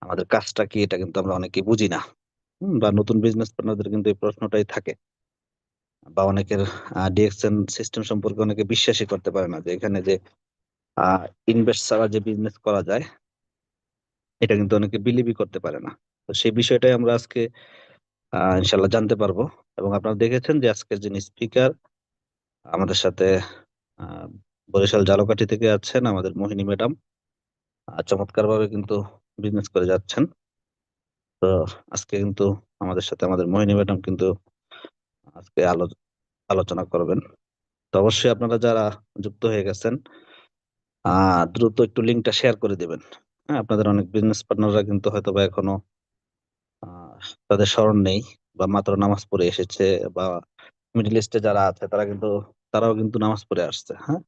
আমাদের কাজটা কি এটা কিন্তু আমরা অনেকেই বুঝি না। বা নতুন বিজনেস পার্টনারদের কিন্তু এই প্রশ্নটাই থাকে। বা অনেকের ডিএক্সএন সিস্টেম সম্পর্কে অনেকে বিশ্বাসই করতে পারে না যে এখানে যে ইনভেস্ট ছাড়া যে বিজনেস করা যায় এটা কিন্তু অনেকে বিলিভই করতে পারে না। তো সেই বিষয়টাই আমরা আজকে ইনশাল্লাহ জানতে পারবো। এবং আপনারা দেখেছেন যে আজকের যিনি স্পিকার আমাদের সাথে আহ, বরিশাল ঝালকাঠি থেকে আছেন আমাদের মোহিনী ম্যাডাম, চমৎকার ভাবে কিন্তু বিজনেস করে যাচ্ছেন। তো আজকে কিন্তু আমাদের সাথে আমাদের মোহিনী ম্যাডাম কিন্তু আজকে আলোচনা করবেন। তো অবশ্যই আপনারা যারা যুক্ত হয়ে গেছেন দ্রুত একটু লিঙ্কটা শেয়ার করে দিবেন। হ্যাঁ, আপনাদের অনেক বিজনেস পার্টনাররা কিন্তু হয়তো বা এখনো আহ, তাদের স্মরণ নেই, বা মাত্র নামাজ পড়ে এসেছে, বা মিডল ইস্টে যারা আছে তারাও কিন্তু নামাজ পড়ে আসছে। হ্যাঁ,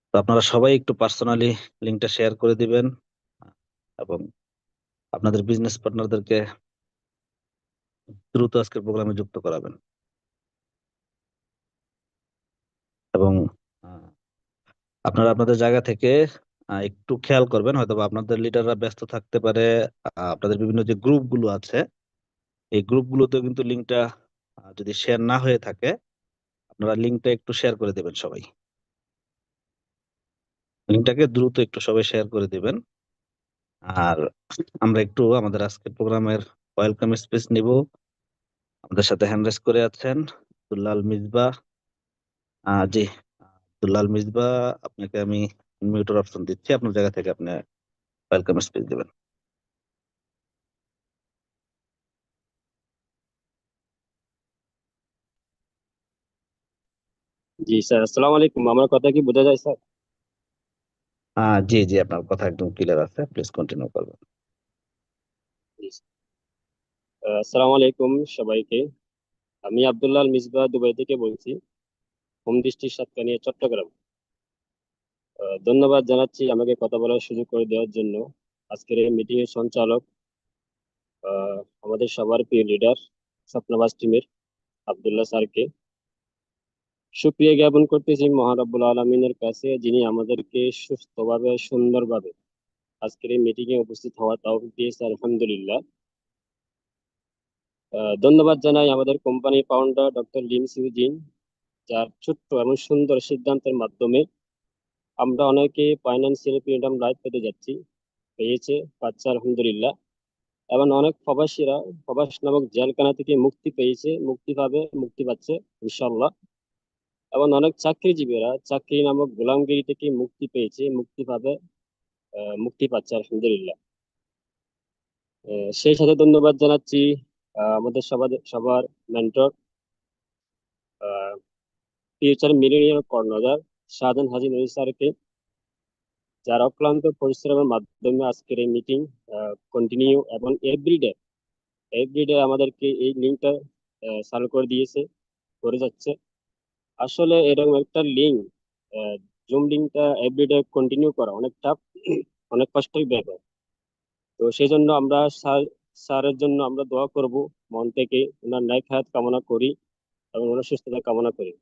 তো আপনারা সবাই একটু পার্সোনালি লিঙ্কটা শেয়ার করে দিবেন এবং আপনাদের বিজনেস পার্টনারদেরকে দ্রুত আজকের প্রোগ্রামে যুক্ত করাবেন। এবং আহ, আপনারা আপনাদের জায়গা থেকে একটু খেয়াল করবেন, হয়তো বা আপনাদের লিডাররা ব্যস্ত থাকতে পারে। আপনাদের বিভিন্ন যে গ্রুপ গুলো আছে এই গ্রুপগুলোতেও কিন্তু লিঙ্কটা যদি শেয়ার না হয়ে থাকে আপনারা লিঙ্কটা একটু শেয়ার করে দেবেন সবাই। লিঙ্কটাকে দ্রুত একটু সবাই শেয়ার করে দিবেন। আর আমরা একটু আমাদের আজকের প্রোগ্রামের ওয়েলকাম স্পিচ নিব। আমাদের সাথে হ্যান্ড রেজ করে আছেন দুল্লাল মিসবা। জি, দুল্লাল মিসবা, আপনাকে আমি মিউটের অপশন দিচ্ছি, আপনার জায়গা থেকে আপনি ওয়েলকাম স্পিচ দিবেন। জি স্যার, আসসালামু আলাইকুম। আমার কথা কি বোঝা যায় স্যার? জি জি, আপনার কথা একদম ক্লিয়ার আছে, প্লিজ কন্টিনিউ করবেন। জি, আসসালামু আলাইকুম সবাইকে। আমি আব্দুল্লাহ আল মিসবাহ দুবাই থেকে বলছি, হোম ডিস্ট্রিক্ট সাতকানিয়া, চট্টগ্রাম। ধন্যবাদ জানাচ্ছি আমাকে কথা বলার সুযোগ করে দেওয়ার জন্য। আজকের এই মিটিং এর সঞ্চালক আহ, আমাদের সবার প্রিয় লিডার স্বপ্নবাস টিমের আব্দুল্লাহ স্যারকে সুক্রিয়া জ্ঞাপন করতেছি মহান রব্বুল আলমিনের কাছে, যিনি আমাদেরকে সুস্থভাবে সুন্দরভাবে আজকের এই মিটিং এ উপস্থিত হওয়ার তৌফিক দিয়েছে, আলহামদুলিল্লাহ। ধন্যবাদ জানাই আমাদের কোম্পানি ফাউন্ডার ডক্টর লিম সিউজিন, যার ছোট্ট এবং সুন্দর সিদ্ধান্তের মাধ্যমে আমরা অনেকে ফাইন্যান্সিয়াল ফ্রিডম লাইফ পেতে যাচ্ছি, পাচ্ছে আলহামদুলিল্লাহ। এবং অনেক প্রবাসীরা প্রবাস নামক জেলখানা থেকে মুক্তি পাবে, মুক্তি পাচ্ছে ইনশাল্লাহ। এবং অনেক চাকরিজীবীরা চাকরি নামক গোলামগিরি থেকে মুক্তি পাবে, মুক্তি পাচ্ছে আলহামদুলিল্লাহ। সেই সাথে ধন্যবাদ জানাচ্ছি আমাদের সবার মেন্টর, ফিউচার মিলেনিয়াম কর্ণধার শাহজাহান হাজী নূর স্যারকে, যার অক্লান্ত পরিশ্রমের মাধ্যমে আজকের এই মিটিং কন্টিনিউ এবং এভরিডে আমাদেরকে এই লিঙ্কটা চালু করে দিয়েছে, করে যাচ্ছে। আসলে এরকম একটা লিঙ্ক, জুম লিঙ্কটা এভরিডে কন্টিনিউ করা অনেক টাফ, অনেক কষ্টের ব্যাপার। তো সেই জন্য আমরা স্যারের জন্য আমরা দোয়া করব, মন থেকে ওনার নেক হায়াত কামনা করি এবং ওনার সুস্থতা কামনা করি।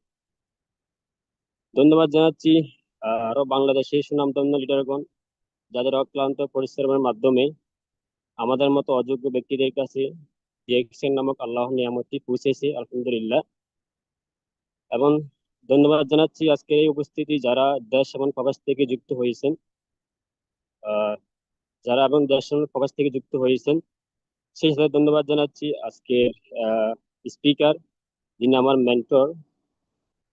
ধন্যবাদ জানাচ্ছি আরো বাংলাদেশের সুনামধন্য লিডারগণ, যাদের অক্লান্ত পরিশ্রমের মাধ্যমে আমাদের মতো অযোগ্য ব্যক্তিদের কাছে ডিএক্সএন নামক আল্লাহ নিয়ামতটি পৌঁছেছে আলহামদুলিল্লাহ। এবং ধন্যবাদ জানাচ্ছি আজকে এই উপস্থিতি যারা দেশ এবং প্রবাস থেকে যুক্ত হয়েছেন, আহ দেশ এবং প্রবাস থেকে যুক্ত হয়েছেন। সেই সাথে ধন্যবাদ জানাচ্ছি আজকের স্পিকার, যিনি আমার মেন্টর,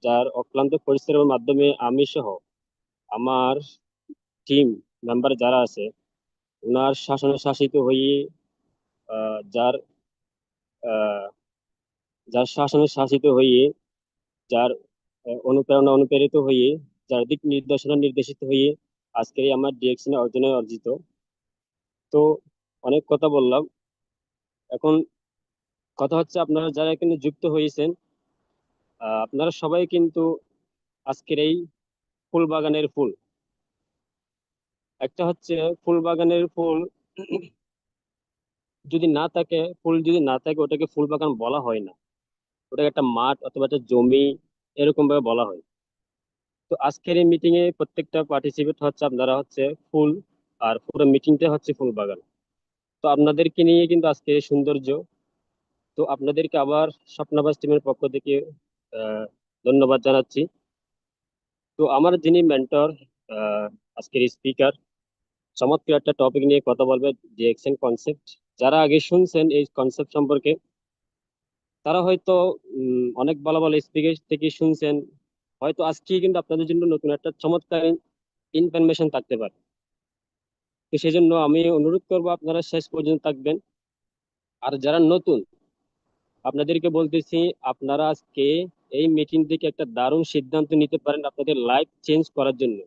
যার অক্লান্ত পরিশ্রমের মাধ্যমে আমি সহ আমার টিম মেম্বার যারা আছে ওনার শাসনে শাসিত হয়ে, আহ, যার আহ, যার শাসনে শাসিত হয়ে, যার অনুপ্রেরণা অনুপ্রেরিত হয়ে, যার দিক নির্দেশনা নির্দেশিত হয়ে আজকে এই আমার ডিরেকশনে অর্জনে অর্জিত। তো অনেক কথা বললাম। এখন কথা হচ্ছে, আপনারা যারা এখানে যুক্ত হয়েছেন, আপনারা সবাই কিন্তু আজকের এই ফুল বাগানের ফুল। একটা হচ্ছে ফুল বাগানের ফুল যদি না থাকে ওটাকে ফুল বাগান বলা হয় না, ওটাকে একটা মাঠ অথবা একটা জমি এরকম ভাবে বলা হয়। তো আজকের এই মিটিং এ প্রত্যেকটা পার্টিসিপেট হচ্ছে আপনারা হচ্ছে ফুল, আর পুরো মিটিংটা হচ্ছে ফুল বাগান। তো আপনাদেরকে নিয়ে কিন্তু আজকে এই সৌন্দর্য। তো আপনাদেরকে আবার স্বপ্নাবাস টিমের পক্ষ থেকে আহ ধন্যবাদ জানাচ্ছি। তো আমার যিনি মেন্টর, আজকের স্পিকার, চমৎকার একটা টপিক নিয়ে কথা বলবে, ডিএক্সএন কনসেপ্ট। যারা আগে শুনছেন এই কনসেপ্ট সম্পর্কে, তারা হয়তো অনেক ভালো ভালো স্পিকার থেকে শুনছেন, হয়তো আজকে কিন্তু আপনাদের জন্য নতুন একটা চমৎকার ইনফরমেশন থাকতে পারে। তো সেই জন্য আমি অনুরোধ করবো আপনারা শেষ পর্যন্ত থাকবেন। আর যারা নতুন, আপনাদেরকে বলতেছি, আপনারা আজকে এই মিটিং থেকে একটা দারুণ সিদ্ধান্ত নিতে পারেন আপনাদের লাইফ চেঞ্জ করার জন্য।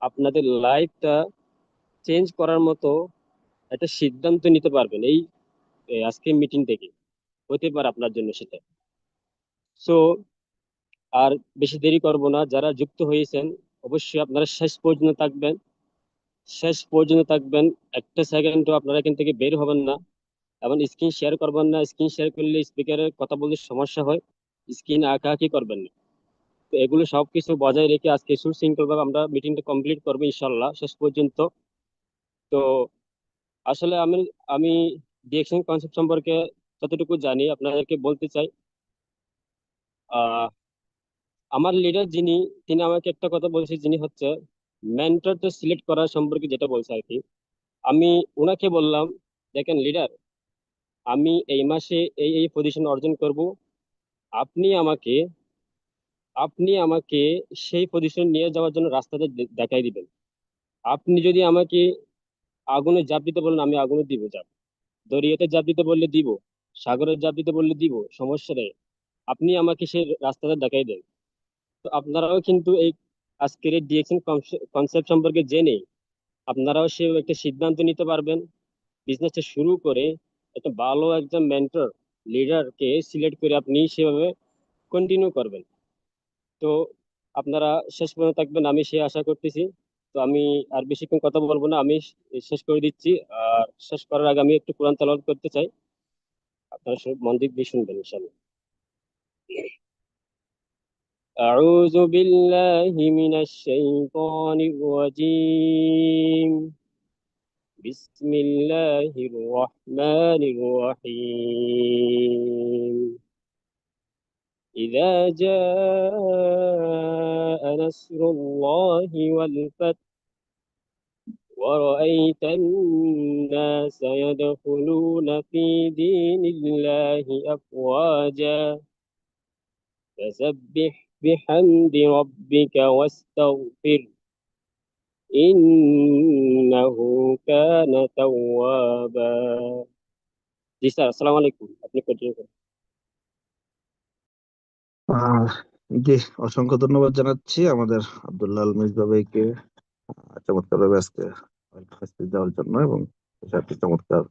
আপনাদের লাইফটা চেঞ্জ করার মতো একটা সিদ্ধান্ত নিতে পারবেন এই আজকে মিটিং থেকে, হতে পারে আপনার জন্য সেটা। সো আর বেশি দেরি করব না, যারা যুক্ত হয়েছেন অবশ্যই আপনারা শেষ পর্যন্ত থাকবেন। শেষ পর্যন্ত থাকবেন, একটা সেকেন্ডও আপনারা এখান থেকে বের হবেন না। এবং স্ক্রিন শেয়ার করবেন না, স্ক্রিন শেয়ার করলে স্পিকারের কথা বলতে সমস্যা হয়। স্ক্রিন আঁকাআঁকি করবেন না। তো এগুলো সবকিছু বজায় রেখে আজকে সুশৃঙ্খল ভাবে আমরা মিটিংটা কমপ্লিট করবো ইনশাল্লাহ শেষ পর্যন্ত। তো আসলে আমি আমি ডিএকশন কনসেপ্ট সম্পর্কে যতটুকু জানি আপনাদেরকে বলতে চাই। আহ আমার লিডার যিনি, তিনি আমাকে একটা কথা বলছে, যিনি হচ্ছে মেন্টর তো সিলেক্ট করার সম্পর্কে যেটা বলছে আর কি। আমি ওনাকে বললাম, দেখেন লিডার, আমি এই মাসে এই পজিশন অর্জন করব। আপনি আমাকে আপনি আমাকে সেই পজিশন নিয়ে যাওয়ার জন্য রাস্তাটা দেখাই দিবেন। আপনি যদি আমাকে আগুনে ঝাঁপ দিতে বলেন, আমি আগুনে দিব ঝাঁপ। দরিয়াতে ঝাঁপ দিতে বললে দিব। সাগরে ঝাঁপ দিতে বললে দিব, সমস্যা নেই। আপনি আমাকে সেই রাস্তাটা দেখাই দেন। তো আপনারাও কিন্তু এই আজকের এই ডিএকশন কনসেপ্ট সম্পর্কে জেনে আপনারাও সে একটা সিদ্ধান্ত নিতে পারবেন। বিজনেসটা শুরু করে একটা ভালো একজন মেন্টর লিডারকে সিলেক্ট করে আপনি সেভাবে কন্টিনিউ করবেন। তো আপনারা শেষ পর্যন্ত থাকবেন, আমি সে আশা করতেছি। তো আমি আর বেশিক্ষণ কথা বলবো না, আমি শেষ করে দিচ্ছি। আর শেষ করার আগে আমি একটু কোরআন তেলাওয়াত করতে চাই, আপনারা সব মন দিয়ে শুনবেন ইনশাআল্লাহ। أعوذ بالله من الشيطان الرجيم. بسم الله الرحمن الرحيم. إذا جاء نصر الله والفتح ورأيت الناس يدخلون في دين الله أفواجا فسبح بحمد ربك واستغفر إنه كان توابا. জি স্যার, আসসালামু আলাইকুম, আপনি কন্টিনিউ করুন। আহ জি, অসংখ্য ধন্যবাদ জানাচ্ছি আমাদের আব্দুল্লাহ আল মিসবা ভাইকে চমৎকার ভাবে আজকে উপস্থিত দেওয়ার জন্য এবং সাথে চমৎকার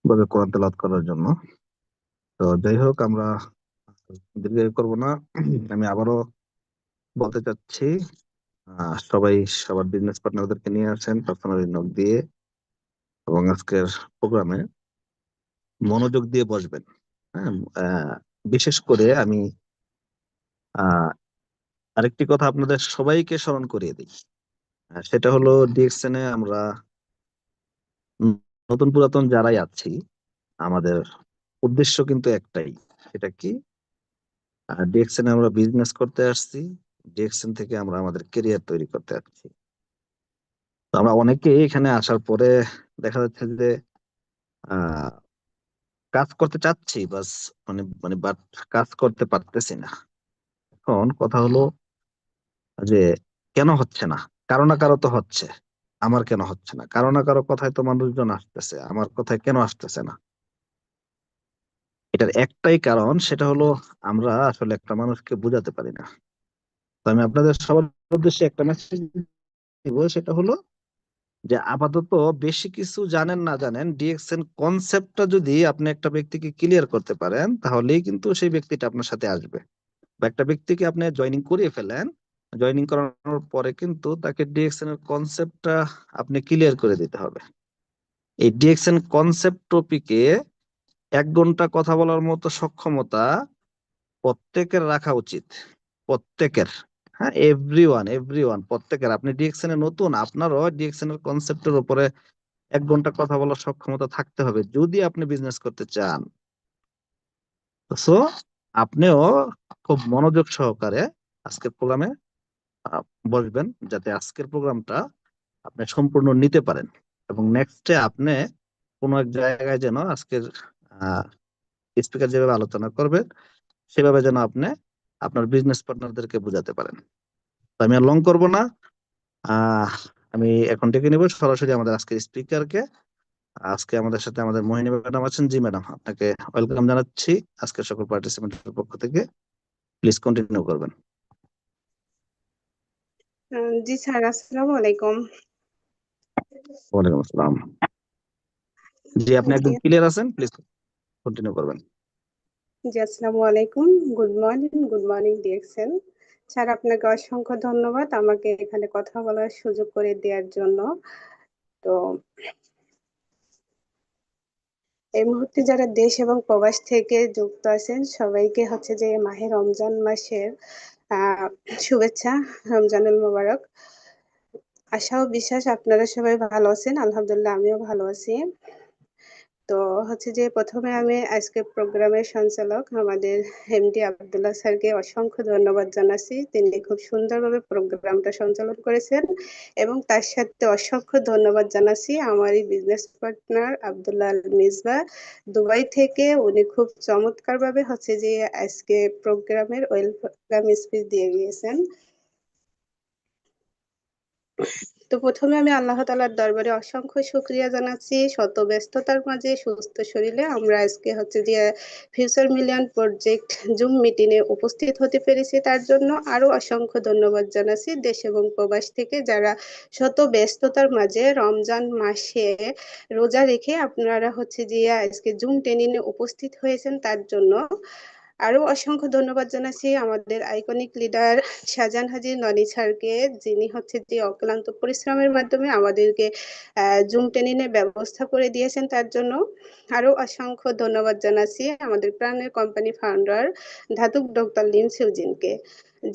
ভাবে কোরআন তেলাওয়াত করার জন্য। তো যাই হোক, আমরা দীর্ঘায়ু করবো না। আমি আবারও বলতে চাচ্ছি, সবাই সবার বিজনেস পার্টনারদেরকে নিয়ে আসেন পার্সোনালি নক দিয়ে, এবং আজকের প্রোগ্রামে মনোযোগ দিয়ে বসবেন। হ্যাঁ, বিশেষ করে আমি আহ আরেকটি কথা আপনাদের সবাইকে স্মরণ করিয়ে দিই। সেটা হলো, ডিএক্সএন এ আমরা উম, নতুন পুরাতন যারাই আছি, আমাদের উদ্দেশ্য কিন্তু একটাই। সেটা কি? ডিএক্সএন এ আমরা বিজনেস করতে আসছি, ডিএক্সএন থেকে আমরা আমাদের কেরিয়ার তৈরি করতে আসছি। তো আমরা অনেকেই এখানে আসার পরে দেখা যাচ্ছে যে আহ কাজ করতে চাচ্ছি, বাস মানে মানে বাট কাজ করতে পারতেছি না। এখন কথা হলো যে কেন হচ্ছে না? কারো না কারো তো হচ্ছে। আমার কেন হচ্ছে না? কারো না কারো কথায় তো মানুষজন আসতেছে, আমার কথায় কেন আসতেছে না? এটার একটাই কারণ, সেটা হলো আমরা আসলে একটা মানুষকে বোঝাতে পারি না। তো আমি আপনাদের সবার উদ্দেশ্যে একটা মেসেজ দিব, সেটা হলো যে আপাতত বেশি কিছু জানেন না জানেন, ডিএক্সএন কনসেপ্টটা যদি আপনি একটা ব্যক্তিকে ক্লিয়ার করতে পারেন, তাহলেই কিন্তু সেই ব্যক্তিটা আপনার সাথে আসবে। বা একটা ব্যক্তিকে আপনি জয়নিং করিয়ে ফেলেন, জয়নিং করানোর পরে কিন্তু তাকে ডিএক্সএন এর কনসেপ্টটা আপনি ক্লিয়ার করে দিতে হবে। এই ডিএক্সএন কনসেপ্ট টপিকে 1 ঘন্টা কথা বলার মতো সক্ষমতা প্রত্যেকের রাখা উচিত। প্রত্যেকের। হ্যাঁ, এভরিওয়ান এভরিওয়ান প্রত্যেকের। আপনি ডিএক্সএন এ নতুন, আপনারও ডিএক্সএন এর কনসেপ্টের উপরে 1 ঘন্টা কথা বলার সক্ষমতা থাকতে হবে যদি আপনি বিজনেস করতে চান। সো আপনিও খুব মনোযোগ সহকারে আজকের প্রোগ্রামে বসবেন, যাতে আজকের প্রোগ্রামটা আপনি সম্পূর্ণ নিতে পারেন, এবং নেক্সটে আপনি কোনো এক জায়গায় যেন আজকের স্পিকার যেভাবে আলোচনা করবেন সেভাবে যেন আপনি আপনার বিজনেস পার্টনারদেরকে বোঝাতে পারেন। তো আমি আর লং করবো না। আহ আমি এখন ডেকে নিব সরাসরি আমাদের আজকের স্পিকারকে। আজকে আমাদের সাথে আমাদের মোহিনী ম্যাডাম আছেন। জি ম্যাডাম, আপনাকে ওয়েলকাম জানাচ্ছি আজকের সকল পার্টিসিপেন্টের পক্ষ থেকে। প্লিজ কন্টিনিউ করবেন। জি স্যার, আসসালামু আলাইকুম। ওয়ালাইকুম আসসালাম। জি, আপনি একদম জি ক্লিয়ার আছেন, প্লিজ কন্টিনিউ করবেন। জি আসসালামু আলাইকুম। গুড মর্নিং ডিএক্সএল স্যার, আপনাকে অসংখ্য ধন্যবাদ আমাকে এখানে কথা বলার সুযোগ করে দেওয়ার জন্য। তো এই মুহূর্তে যারা দেশ এবং প্রবাস থেকে যুক্ত আছেন সবাইকে হচ্ছে যে মাহে রমজান মাসের আহ শুভেচ্ছা, রমজানুল মোবারক। আশা ও বিশ্বাস আপনারা সবাই ভালো আছেন, আলহামদুলিল্লাহ আমিও ভালো আছি। তো হচ্ছে যে প্রথমে আমি আজকে প্রোগ্রামের সঞ্চালক আমাদের এমডি আব্দুল্লাহ স্যারকে অসংখ্য ধন্যবাদ জানাচ্ছি। তিনি খুব সুন্দরভাবে প্রোগ্রামটা সঞ্চালন করেছেন, এবং তার সাথে অসংখ্য ধন্যবাদ জানাচ্ছি আমারই business partner Abdullah Al Misba Dubai থেকে। উনি খুব চমৎকারভাবে হচ্ছে যে আজকে প্রোগ্রামের ওয়েলকাম স্পিচ দিয়ে গিয়েছেন। তো প্রথমে আমি আল্লাহ তাআলার দরবারে অসংখ্য শুকরিয়া জানাচ্ছি, শত ব্যস্ততার মাঝে সুস্থ শরীরে আমরা আজকে হচ্ছে যে future million project zoom meeting এ উপস্থিত হতে পেরেছি, তার জন্য আরো অসংখ্য ধন্যবাদ জানাচ্ছি দেশ এবং প্রবাস থেকে যারা শত ব্যস্ততার মাঝে রমজান মাসে রোজা রেখে আপনারা হচ্ছে যে আজকে জুম ট্রেনিং এ উপস্থিত হয়েছেন, তার জন্য আরো অসংখ্য ধন্যবাদ জানাচ্ছি আমাদের আইকনিক লিডার শাহজাহান হাজী ননি স্যারকে, যিনি হচ্ছে যে অক্লান্ত পরিশ্রমের মাধ্যমে আমাদেরকে জুম ট্রেনিং এর ব্যবস্থা করে দিয়েছেন, তার জন্য আরো অসংখ্য ধন্যবাদ জানাচ্ছি আমাদের প্রাণের কোম্পানি ফাউন্ডার ধাতুক ডক্টর লিম সিউজিনকে,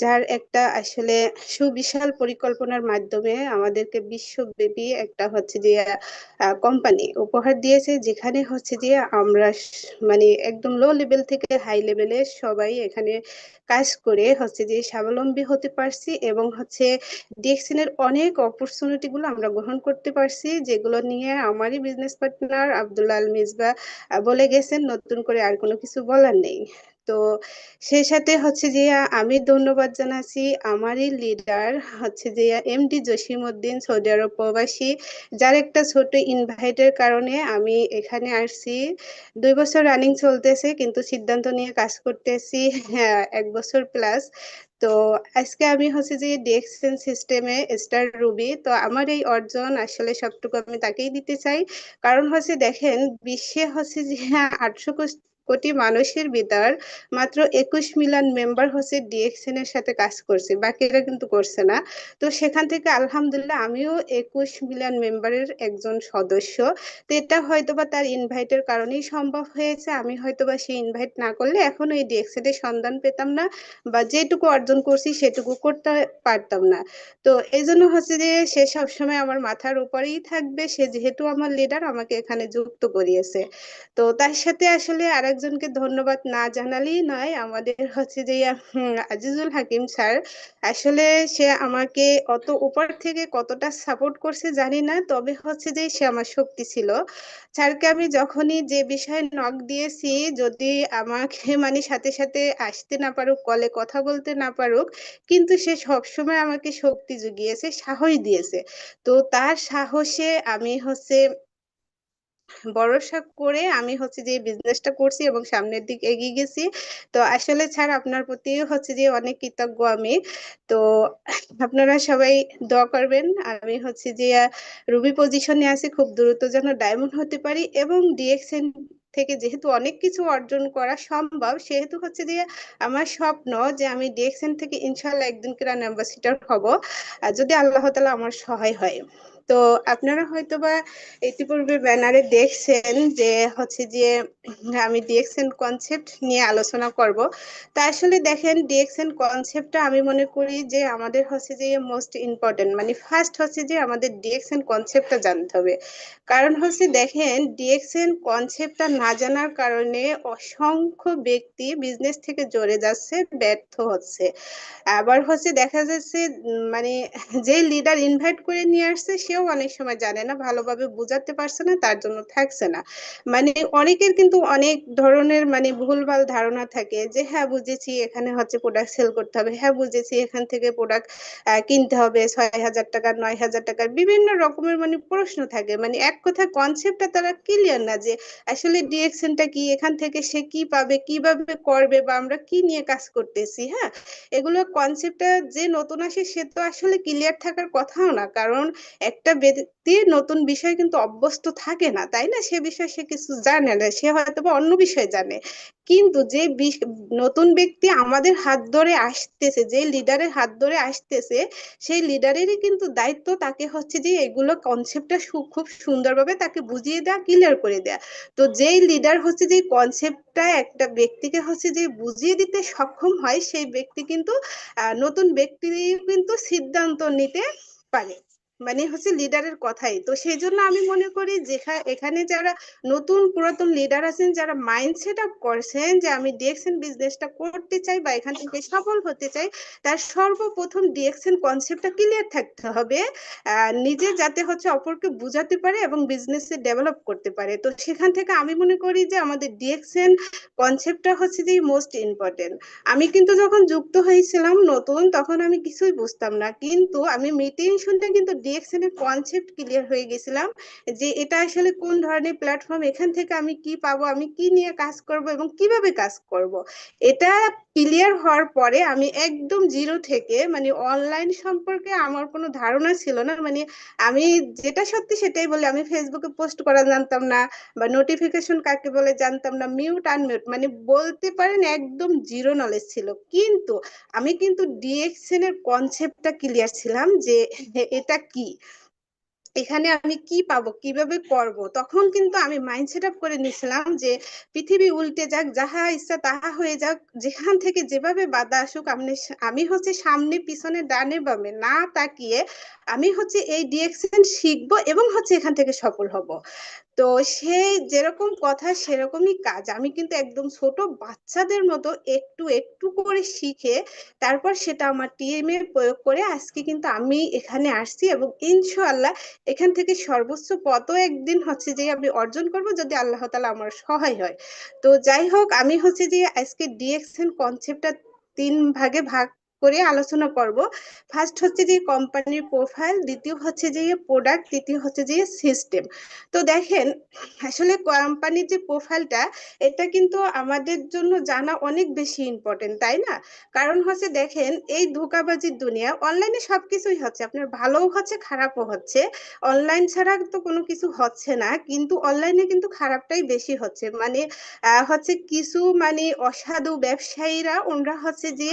যার একটা আসলে সুবিশাল পরিকল্পনার মাধ্যমে আমাদেরকে বিশ্বব্যাপী একটা হচ্ছে যে কোম্পানি উপহার দিয়েছে, যেখানে হচ্ছে যে আমরা মানে একদম লো লেভেল থেকে হাই লেভেলে সবাই এখানে কাজ করে হচ্ছে যে স্বাবলম্বী হতে পারছি, এবং হচ্ছে ডিএক্সএন এর অনেক অপরচুনিটি গুলো আমরা গ্রহণ করতে পারছি, যেগুলো নিয়ে আমারই বিজনেস পার্টনার আব্দুল্লাহ আল মিসবা বলে গেছেন, নতুন করে আর কোনো কিছু বলার নেই। তো সেই সাথে হচ্ছে যে আমি ধন্যবাদ জানাচ্ছি আমারই লিডার হচ্ছে যে এমডি জসিমউদ্দিন, সৌদি আরব প্রবাসী, যার একটা ছোট ইনভাইটের কারণে আমি এখানে আসছি। 2 বছর রানিং চলতেছে, কিন্তু সিদ্ধান্ত নিয়ে কাজ করতেছি 1 বছর প্লাস। তো আজকে আমি হচ্ছে যে ডিএক্সএন সিস্টেমে স্টার রুবি, তো আমার এই অর্জন আসলে সবটুকু আমি তাকেই দিতে চাই। কারণ হচ্ছে দেখেন, বিশ্বে হচ্ছে যে 800 কোটি মানুষের ভিতর মাত্র 21 মিলিয়ন মেম্বার হচ্ছে ডিএক্সএন এর সাথে কাজ করছে, বাকিরা কিন্তু করছে না। তো সেখান থেকে আলহামদুলিল্লাহ আমিও 21 মিলিয়ন মেম্বারের একজন সদস্য। তো এটা হয়তোবা তার ইনভাইটের কারণেই সম্ভব হয়েছে, আমি হয়তোবা সেই ইনভাইট না করলে এখনো এই ডিএক্সএন এর সন্ধান পেতাম না, বা যেটুকু অর্জন করছি সেটুকু করতে পারতাম না। তো এই জন্য হচ্ছে যে সে সবসময় আমার মাথার উপরেই থাকবে, সে যেহেতু আমার লিডার আমাকে এখানে যুক্ত করিয়েছে। তো তার সাথে আসলে আরেকজনকে ধন্যবাদ না জানালেই নয়, আমাদের হচ্ছে যে আজিজুল হাকিম স্যার, আসলে সে আমাকে অত উপর থেকে কতটা সাপোর্ট করছে জানি না, তবে হচ্ছে যে সে আমার শক্তি ছিল। স্যারকে আমি যখনই যে বিষয়ে নক দিয়েছি, যদি আমাকে মানে সাথে সাথে আসতে না পারুক, কলে কথা বলতে না পারুক, কিন্তু সে সবসময় আমাকে শক্তি জুগিয়েছে, সাহস দিয়েছে। তো তার সাহসে আমি হচ্ছে ভরসা করে আমি হচ্ছে যে বিজনেসটা করছি এবং সামনের দিকে এগিয়ে গেছি। তো আসলে স্যার আপনার প্রতি হচ্ছে যে অনেক কৃতজ্ঞ আমি। তো আপনারা সবাই দোয়া করবেন, আমি হচ্ছে যে রুবি পজিশনে আছি, খুব দ্রুত যেন ডায়মন্ড হতে পারি, এবং ডিএক্সএন থেকে যেহেতু অনেক কিছু অর্জন করা সম্ভব, সেহেতু হচ্ছে যে আমার স্বপ্ন যে আমি ডিএক্সএন থেকে ইনশাল্লাহ একদিন ক্রান অ্যাম্বাসিডর হব, যদি আল্লাহ তাআলা আমার সহায় হয়। তো আপনারা হয়তোবা ইতিপূর্বে ব্যানারে দেখছেন যে হচ্ছে যে আমি ডিএক্সএন কনসেপ্ট নিয়ে আলোচনা করব। তা আসলে দেখেন ডিএক্সএন কনসেপ্টটা আমি মনে করি যে আমাদের হচ্ছে যে মোস্ট ইম্পর্টেন্ট, মানে ফার্স্ট হচ্ছে যে আমাদের ডিএক্সএন কনসেপ্টটা জানতে হবে। কারণ হচ্ছে দেখেন ডিএক্সএন কনসেপ্টটা না জানার কারণে অসংখ্য ব্যক্তি বিজনেস থেকে জড়ে যাচ্ছে, ব্যর্থ হচ্ছে। আবার হচ্ছে দেখা যাচ্ছে মানে যে লিডার ইনভাইট করে নিয়ে আসছে সেও অনেক সময় জানে না, ভালোভাবে বুঝাতে পারছে না, তার জন্য থাকছে না। মানে অনেকের কিন্তু অনেক ধরনের মানে ভুলভাল ধারণা থাকে যে হ্যাঁ বুঝেছি এখানে হচ্ছে প্রোডাক্ট সেল করতে হবে, হ্যাঁ বুঝেছি এখান থেকে প্রোডাক্ট কিনতে হবে 6,000 টাকার 9,000 টাকার, বিভিন্ন রকমের মানে প্রশ্ন থাকে। মানে এক কথা কনসেপ্টটা তারা ক্লিয়ার না যে আসলে ডিএক্সএনটা কি, এখান থেকে সে কি পাবে, কিভাবে করবে, বা আমরা কি নিয়ে কাজ করতেছি। হ্যাঁ, এগুলো কনসেপ্টটা যে নতুন আসে সে তো আসলে ক্লিয়ার থাকার কথাও না, কারণ একটা ব্যক্তি নতুন বিষয় কিন্তু অভ্যস্ত থাকে না, তাই না? সে বিষয়ে সে কিছু জানে না, সে হয়তো বা অন্য বিষয় জানে। কিন্তু যে নতুন ব্যক্তি আমাদের হাত ধরে আসতেছে, যে লিডারের হাত ধরে আসতেছে, সেই লিডারেরই কিন্তু দায়িত্ব তাকে হচ্ছে যে এগুলো কনসেপ্টটা খুব সুন্দরভাবে তাকে বুঝিয়ে দেওয়া, ক্লিয়ার করে দেওয়া। তো যেই লিডার হচ্ছে যে কনসেপ্টটা একটা ব্যক্তিকে হচ্ছে যে বুঝিয়ে দিতে সক্ষম হয়, সেই ব্যক্তি কিন্তু নতুন ব্যক্তি কিন্তু সিদ্ধান্ত নিতে পারে, মানে হচ্ছে লিডারের কথাই। তো সেই জন্য আমি মনে করি এখানে যারা নতুন পুরাতন লিডার আছেন, যারা মাইন্ড সেট আপ করছেন যে আমি ডিএক্সএন বিজনেসটা করতে চাই বা এখান থেকে সফল হতে চাই, তার সর্বপ্রথম ডিএক্সএন কনসেপ্টটা ক্লিয়ার থাকতে হবে, নিজে যাতে হচ্ছে অপরকে বুঝাতে পারে এবং বিজনেসে ডেভেলপ করতে পারে। তো সেখান থেকে আমি মনে করি যে আমাদের ডিএক্সএন কনসেপ্টটা হচ্ছে যে মোস্ট ইম্পর্টেন্ট। আমি কিন্তু যখন যুক্ত হয়েছিলাম নতুন, তখন আমি কিছুই বুঝতাম না, কিন্তু আমি মিটিং শুনতে কিন্তু ডিএক্সএন এর কনসেপ্ট ক্লিয়ার হয়ে গেছিলাম যে এটা আসলে কোন ধরনের প্ল্যাটফর্ম, এখান থেকে আমি কি পাবো, আমি কি নিয়ে কাজ করব এবং কিভাবে কাজ করব। এটা ক্লিয়ার হওয়ার পরে আমি একদম জিরো থেকে, মানে অনলাইন সম্পর্কে আমার কোনো ধারণা ছিল না, মানে আমি যেটা সত্যি সেটাই বলি, আমি ফেসবুকে পোস্ট করা জানতাম না, বা নোটিফিকেশন কাকে বলে জানতাম না, মিউট আনমিউট মানে বলতে পারেন একদম জিরো নলেজ ছিল। কিন্তু আমি কিন্তু ডিএক্সএন এর কনসেপ্টটা ক্লিয়ার ছিলাম যে এটা কি, এখানে আমি কি পাবো, কিভাবে করব। তখন কিন্তু আমি মাইন্ড সেট আপ করে নিয়েছিলাম যে পৃথিবী উল্টে যাক, যাহা ইচ্ছা তাহা হয়ে যাক, যেখান থেকে যেভাবে বাধা আসুক, আমি হচ্ছে সামনে পিছনে ডানে বামে না তাকিয়ে আমি হচ্ছে এই ডিএক্সএন শিখবো এবং হচ্ছে এখান থেকে সফল হব। তো সেই যেরকম কথা সেরকমই কাজ, আমি কিন্তু একদম ছোট বাচ্চাদের মতো একটু একটু করে শিখে তারপর সেটা আমার টিমে প্রয়োগ করে আজকে কিন্তু আমি এখানে আসছি, এবং ইনশাআল্লাহ এখান থেকে সর্বোচ্চ পদও একদিন হচ্ছে যে আমি অর্জন করব যদি আল্লাহ তাআলা আমার সহায় হয়। তো যাই হোক, আমি হচ্ছে যে আজকে ডিএক্সএন কনসেপ্টটা 3 ভাগে ভাগ করে আলোচনা করব। ফার্স্ট হচ্ছে যে কোম্পানির প্রোফাইল, দ্বিতীয় হচ্ছে যে প্রোডাক্ট, তৃতীয় হচ্ছে যে সিস্টেম। তো দেখেন আসলে কোম্পানির যে প্রোফাইলটা, এটা কিন্তু আমাদের জন্য জানা অনেক বেশি ইম্পর্টেন্ট, তাই না? কারণ হচ্ছে দেখেন এই ধোঁকাবাজির দুনিয়া, অনলাইনে সবকিছুই হচ্ছে, আপনার ভালোও হচ্ছে খারাপও হচ্ছে। অনলাইন ছাড়া তো কোনো কিছু হচ্ছে না, কিন্তু অনলাইনে কিন্তু খারাপটাই বেশি হচ্ছে। মানে হচ্ছে কিছু মানে অসাধু ব্যবসায়ীরা ওনরা হচ্ছে যে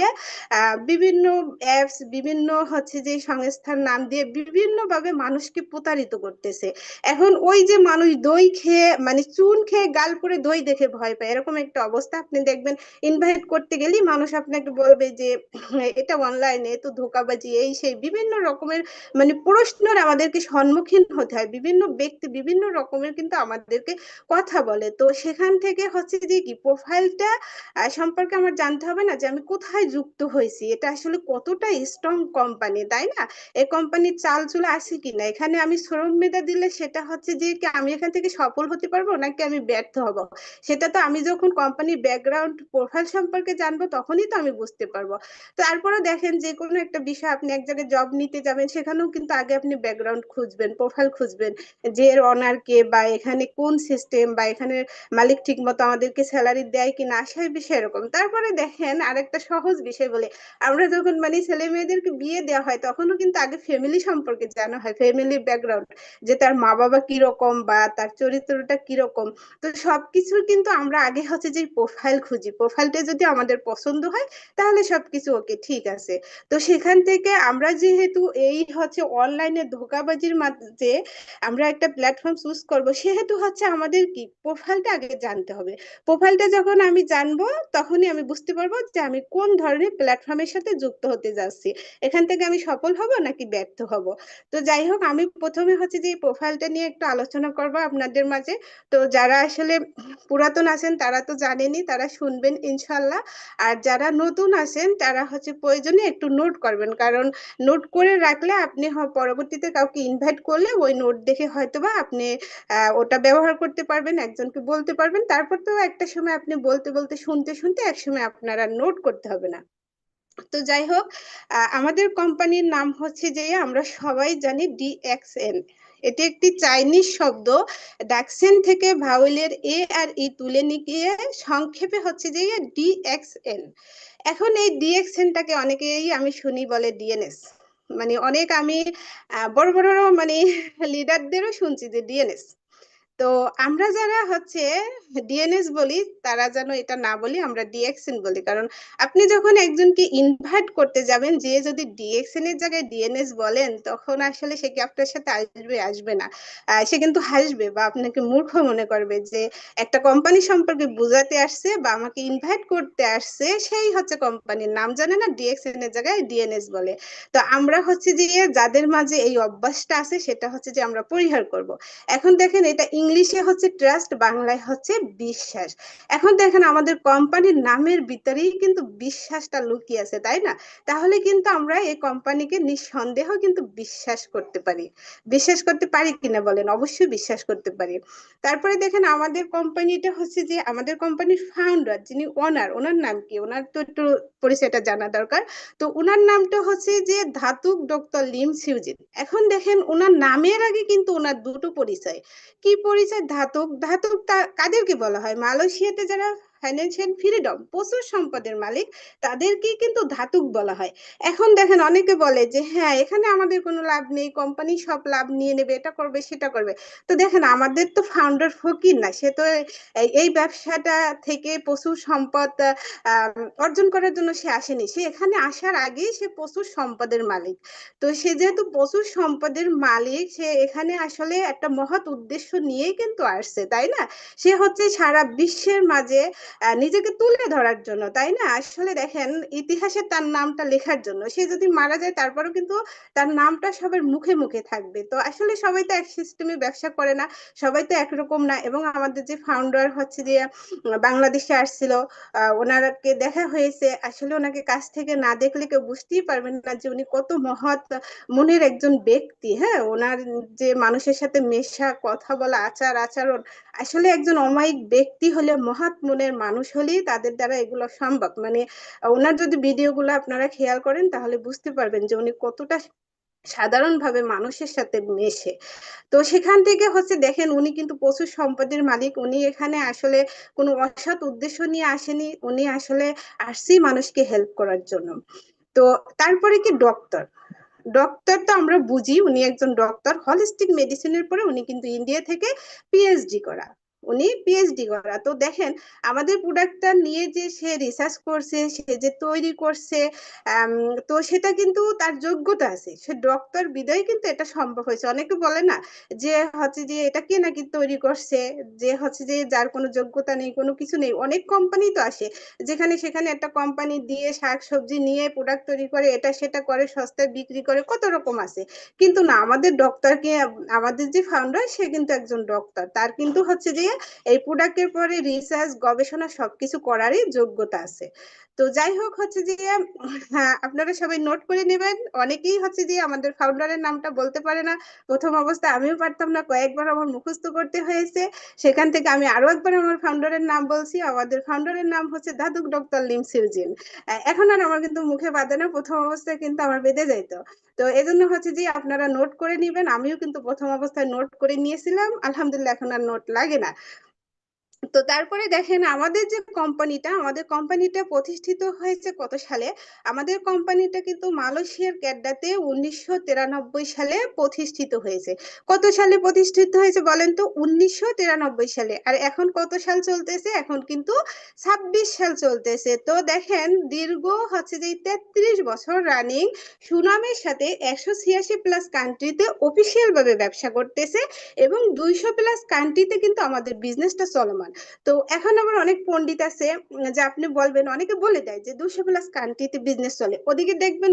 বিভিন্ন অ্যাপস, বিভিন্ন হচ্ছে যে সংস্থার নাম দিয়ে বিভিন্ন ভাবে মানুষকে প্রতারিত করতেছে। এখন ওই যে মানুষ দই খেয়ে মানে চুন খেয়ে গাল পরে দই দেখে ভয় পায়, এরকম একটা অবস্থা। আপনি দেখবেন ইনভাইট করতে গেলেই মানুষ আপনাকে বলবে যে এটা অনলাইনে তো ধোঁকাবাজি, এই সেই বিভিন্ন রকমের মানে প্রশ্নের আমাদেরকে সম্মুখীন হতে হয়। বিভিন্ন ব্যক্তি বিভিন্ন রকমের কিন্তু আমাদেরকে কথা বলে। তো সেখান থেকে হচ্ছে যে কি প্রোফাইলটা সম্পর্কে আমার জানতে হবে না যে আমি কোথায় যুক্ত হয়েছি, এটা আসলে কতটা স্ট্রং কোম্পানি, তাই না? এই কোম্পানির চাল চুলা আছে কিনা, এখানে আমি শ্রম মেধা দিলে সেটা হচ্ছে যে কি আমি এখান থেকে সফল হতে পারবো নাকি আমি ব্যর্থ হব। সেটা তো আমি যখন কোম্পানির ব্যাকগ্রাউন্ড প্রোফাইল সম্পর্কে জানবো তখনই তো আমি বুঝতে পারবো। তারপরে দেখেন যে কোনো একটা বিষয় আপনি এক জায়গায় জব নিতে যাবেন, সেখানেও কিন্তু আগে আপনি ব্যাকগ্রাউন্ড খুঁজবেন, প্রোফাইল খুঁজবেন, যে এর অনার কে, বা এখানে কোন সিস্টেম, বা এখানে মালিক ঠিক মতো আমাদেরকে স্যালারি দেয় কিনা, সেই বিষয় এরকম। তারপরে দেখেন আরেকটা সহজ বিষয় বলে, আমরা যখন মানে ছেলে মেয়েদেরকে বিয়ে দেওয়া হয় তখনও কিন্তু আগে ফ্যামিলি সম্পর্কে জানা হয়, ফ্যামিলি ব্যাকগ্রাউন্ড, যে তার মা বাবা কিরকম বা তার চরিত্রটা কিরকম। তো সবকিছু কিন্তু আমরা আগে হচ্ছে যে প্রোফাইল খুঁজি, প্রোফাইলটা যদি আমাদের পছন্দ হয় তাহলে সবকিছু ওকে, ঠিক আছে। তো সেখান থেকে আমরা যেহেতু এই হচ্ছে অনলাইনে ধোঁকাবাজির মাঝে আমরা একটা প্ল্যাটফর্ম চুজ করব, সেহেতু হচ্ছে আমাদের কি প্রোফাইলটা আগে জানতে হবে। প্রোফাইলটা যখন আমি জানবো তখনই আমি বুঝতে পারবো যে আমি কোন ধরনের প্ল্যাটফর্মের সাথে যুক্ত হতে যাচ্ছি, এখান থেকে আমি সফল হব নাকি ব্যর্থ হব। তো যাই হোক, আমি প্রথমে হচ্ছে যে প্রোফাইলটা নিয়ে একটু আলোচনা করব আপনাদের মাঝে। তো যারা আসলে পুরাতন আছেন তারা তো জানেনই, তারা শুনবেন ইনশাল্লাহ। আর যারা নতুন আছেন তারা হচ্ছে প্রয়োজনে একটু নোট করবেন, কারণ নোট করে রাখলে আপনি পরবর্তীতে কাউকে ইনভাইট করলে ওই নোট দেখে হয়তোবা আপনি ওটা ব্যবহার করতে পারবেন, একজনকে বলতে পারবেন। তারপর তো একটা সময় আপনি বলতে বলতে শুনতে শুনতে একসময় আপনার আর নোট করতে হবে না। তো যাই হোক, আমাদের কোম্পানির নাম হচ্ছে যে আমরা সবাই জানি ডিএক্সএন। এটি একটি চাইনিজ শব্দ, ডাকসেন থেকে ভাওয়েলের এ আর ই তুলে নিয়ে সংক্ষেপে হচ্ছে যে ডিএক্সএন। এখন এই ডিএক্সএনটাকে অনেকেই আমি শুনি বলে ডিএনএস, মানে অনেক আমি বড় বড় মানে লিডারদেরও শুনছি যে ডিএনএস। তো আমরা যারা হচ্ছে ডিএনএস বলি তারা যেন এটা না বলি, আমরা ডিএক্সএন বলি। কারণ আপনি যখন একজনকে ইনভাইট করতে যাবেন, যে যদি ডিএক্সএন এর জায়গায় ডিএনএস বলেন তখন আসলে সে কি আপনার সাথে আসবে? আসবে না। সে কিন্তু হাসবে বা আপনাকে মূর্খ মনে করবে, যে একটা কোম্পানি সম্পর্কে বোঝাতে আসছে বা আমাকে ইনভাইট করতে আসছে, সেই হচ্ছে কোম্পানির নাম জানে না, ডিএক্সএন এর জায়গায় ডিএনএস বলে। তো আমরা হচ্ছে যে যাদের মাঝে এই অভ্যাসটা আছে সেটা হচ্ছে যে আমরা পরিহার করব। এখন দেখেন, এটা ইংলিশে হচ্ছে ট্রাস্ট, বাংলায় হচ্ছে বিশ্বাস। এখন দেখেন আমাদের কোম্পানির নামের ভিতরেই কিন্তু বিশ্বাসটা লুকিয়ে আছে, তাই না? তাহলে কিন্তু আমরা এই কোম্পানিকে নিঃসন্দেহ কিন্তু বিশ্বাস করতে পারি। বিশ্বাস করতে পারি কিনা বলেন? অবশ্যই বিশ্বাস করতে পারি। তারপরে দেখেন আমাদের কোম্পানিটা হচ্ছে যে আমাদের কোম্পানির ফাউন্ডার যিনি ওনার, ওনার নাম কি? ওনার তো একটু পরিচয়টা জানা দরকার। তো ওনার নামটা হচ্ছে যে ধাতুক ডক্টর লিম সিউজিন। এখন দেখেন ওনার নামের আগে কিন্তু ওনার দুটো পরিচয়। কি পরিচয়? ধাতুক। ধাতুক কাদেরকে বলা হয়? মালয়েশিয়াতে যারা ফাইন্যান্সিয়াল ফ্রিডম, প্রচুর সম্পদের মালিক, তাদেরকেই কিন্তু ধাতুক বলা হয়। এখন দেখেন অনেকে বলে যে হ্যাঁ এখানে আমাদের কোনো লাভ নেই, কোম্পানি সব লাভ নিয়ে নেবে, এটা করবে সেটা করবে। তো দেখেন আমাদের তো ফাউন্ডার ফকির না, সে তো এই ব্যবসাটা থেকে প্রচুর সম্পদ অর্জন করার জন্য সে আসেনি, সে এখানে আসার আগেই সে প্রচুর সম্পদের মালিক। তো সে যেহেতু প্রচুর সম্পদের মালিক, সে এখানে আসলে একটা মহৎ উদ্দেশ্য নিয়েই কিন্তু আসছে, তাই না? সে হচ্ছে সারা বিশ্বের মাঝে নিজেকে তুলে ধরার জন্য, তাই না? আসলে দেখেন ইতিহাসে তার নামটা লেখার জন্য। সে যদি মারা যায় তারপরেও কিন্তু তার নামটা সবার মুখে মুখে থাকবে। তো আসলে সবাই তো এক সিস্টেমে ব্যবসা করে না, সবাই তো একরকম না। এবং আমাদের যে ফাউন্ডার হচ্ছে যে বাংলাদেশে আসছিল, ওনাকে দেখা হয়েছে, আসলে ওনাকে কাছ থেকে না দেখলে কেউ বুঝতেই পারবেন না যে উনি কত মহৎ মনের একজন ব্যক্তি। হ্যাঁ, ওনার যে মানুষের সাথে মেশা, কথা বলা, আচার আচরণ, আসলে একজন অমায়িক ব্যক্তি হলে, মহৎ মনের মানুষ হলেই তাদের দ্বারা এগুলো সম্ভব। মানে ওনার যদি ভিডিওগুলো আপনারা খেয়াল করেন তাহলে বুঝতে পারবেন যে উনি কতটা সাধারণভাবে মানুষের সাথে মেশে। তো সেখান থেকে হচ্ছে দেখেন উনি কিন্তু প্রচুর সম্পদের মালিক। উনি এখানে আসলে কোনো অসৎ উদ্দেশ্য নিয়ে আসেনি, উনি আসলে আসছি মানুষকে হেল্প করার জন্য। তো তারপরে কি ডক্টর? ডক্টর তো আমরা বুঝি উনি একজন ডক্টর, হলিস্টিক মেডিসিনের পরে উনি কিন্তু ইন্ডিয়া থেকে পিএইচডি করা, উনি পিএইচডি করা। তো দেখেন আমাদের প্রোডাক্টটা নিয়ে যে সে রিসার্চ করছে, সে যে তৈরি করছে, তো সেটা কিন্তু তার যোগ্যতা আছে, সে ডক্টর বিদায় কিন্তু এটা সম্ভব হয়েছে। অনেকে বলে না যে হচ্ছে যে এটা কে নাকি তৈরি করছে, যে হচ্ছে যে যার কোনো যোগ্যতা নেই, কোনো কিছু নেই। অনেক কোম্পানি তো আসে যেখানে সেখানে একটা কোম্পানি দিয়ে শাকসবজি নিয়ে প্রোডাক্ট তৈরি করে, এটা সেটা করে, সস্তায় বিক্রি করে, কত রকম আছে। কিন্তু না, আমাদের ডক্টরকে, আমাদের যে ফাউন্ডার সে কিন্তু একজন ডক্টর, তার কিন্তু হচ্ছে যে এই প্রোডাক্টের পরে রিসার্চ, গবেষণা সবকিছু করারই যোগ্যতা আছে। তো যাই হোক হচ্ছে যে হ্যাঁ, আপনারা সবাই নোট করে নেবেন। অনেকেই হচ্ছে যে আমাদের ফাউন্ডারের নামটা বলতে পারে না। প্রথম অবস্থায় আমিও পারতাম না, কয়েকবার আমার মুখস্থ করতে হয়েছে। সেখান থেকে আমি আরো একবার আমার ফাউন্ডারের নাম বলছি। আমাদের ফাউন্ডারের নাম হচ্ছে ধাতুক ডক্টর লিম সিউজিন। এখন আর আমার কিন্তু মুখে বাঁধে না, প্রথম অবস্থায় কিন্তু আমার বেঁধে যাইতো। তো এজন্য হচ্ছে যে আপনারা নোট করে নিবেন। আমিও কিন্তু প্রথম অবস্থায় নোট করে নিয়েছিলাম, আলহামদুলিল্লাহ এখন আর নোট লাগে না। তো তারপরে দেখেন আমাদের যে আমাদের কোম্পানিটা প্রতিষ্ঠিত হয়েছে কত সালে? আমাদের কোম্পানিটা কিন্তু মালয়েশিয়ার কেডাতে 1993 সালে প্রতিষ্ঠিত হয়েছে। কত সালে প্রতিষ্ঠিত হয়েছে বলেন তো? 1993 সালে। আর এখন কত সাল চলতেছে? এখন কিন্তু 26 সাল চলতেছে। তো দেখেন দীর্ঘ হচ্ছে যে 33 বছর রানিং সুনামের সাথে 186 প্লাস কান্ট্রিতে অফিসিয়াল ভাবে ব্যবসা করতেছে এবং 200 প্লাস কান্ট্রিতে কিন্তু আমাদের বিজনেসটা চলমান। তো এখন আবার অনেক পণ্ডিত আছে যে আপনি বলবেন, অনেকে বলে দেয় যে 200 প্লাস কান্ট্রিতে বিজনেস চলে। ওদিকে দেখবেন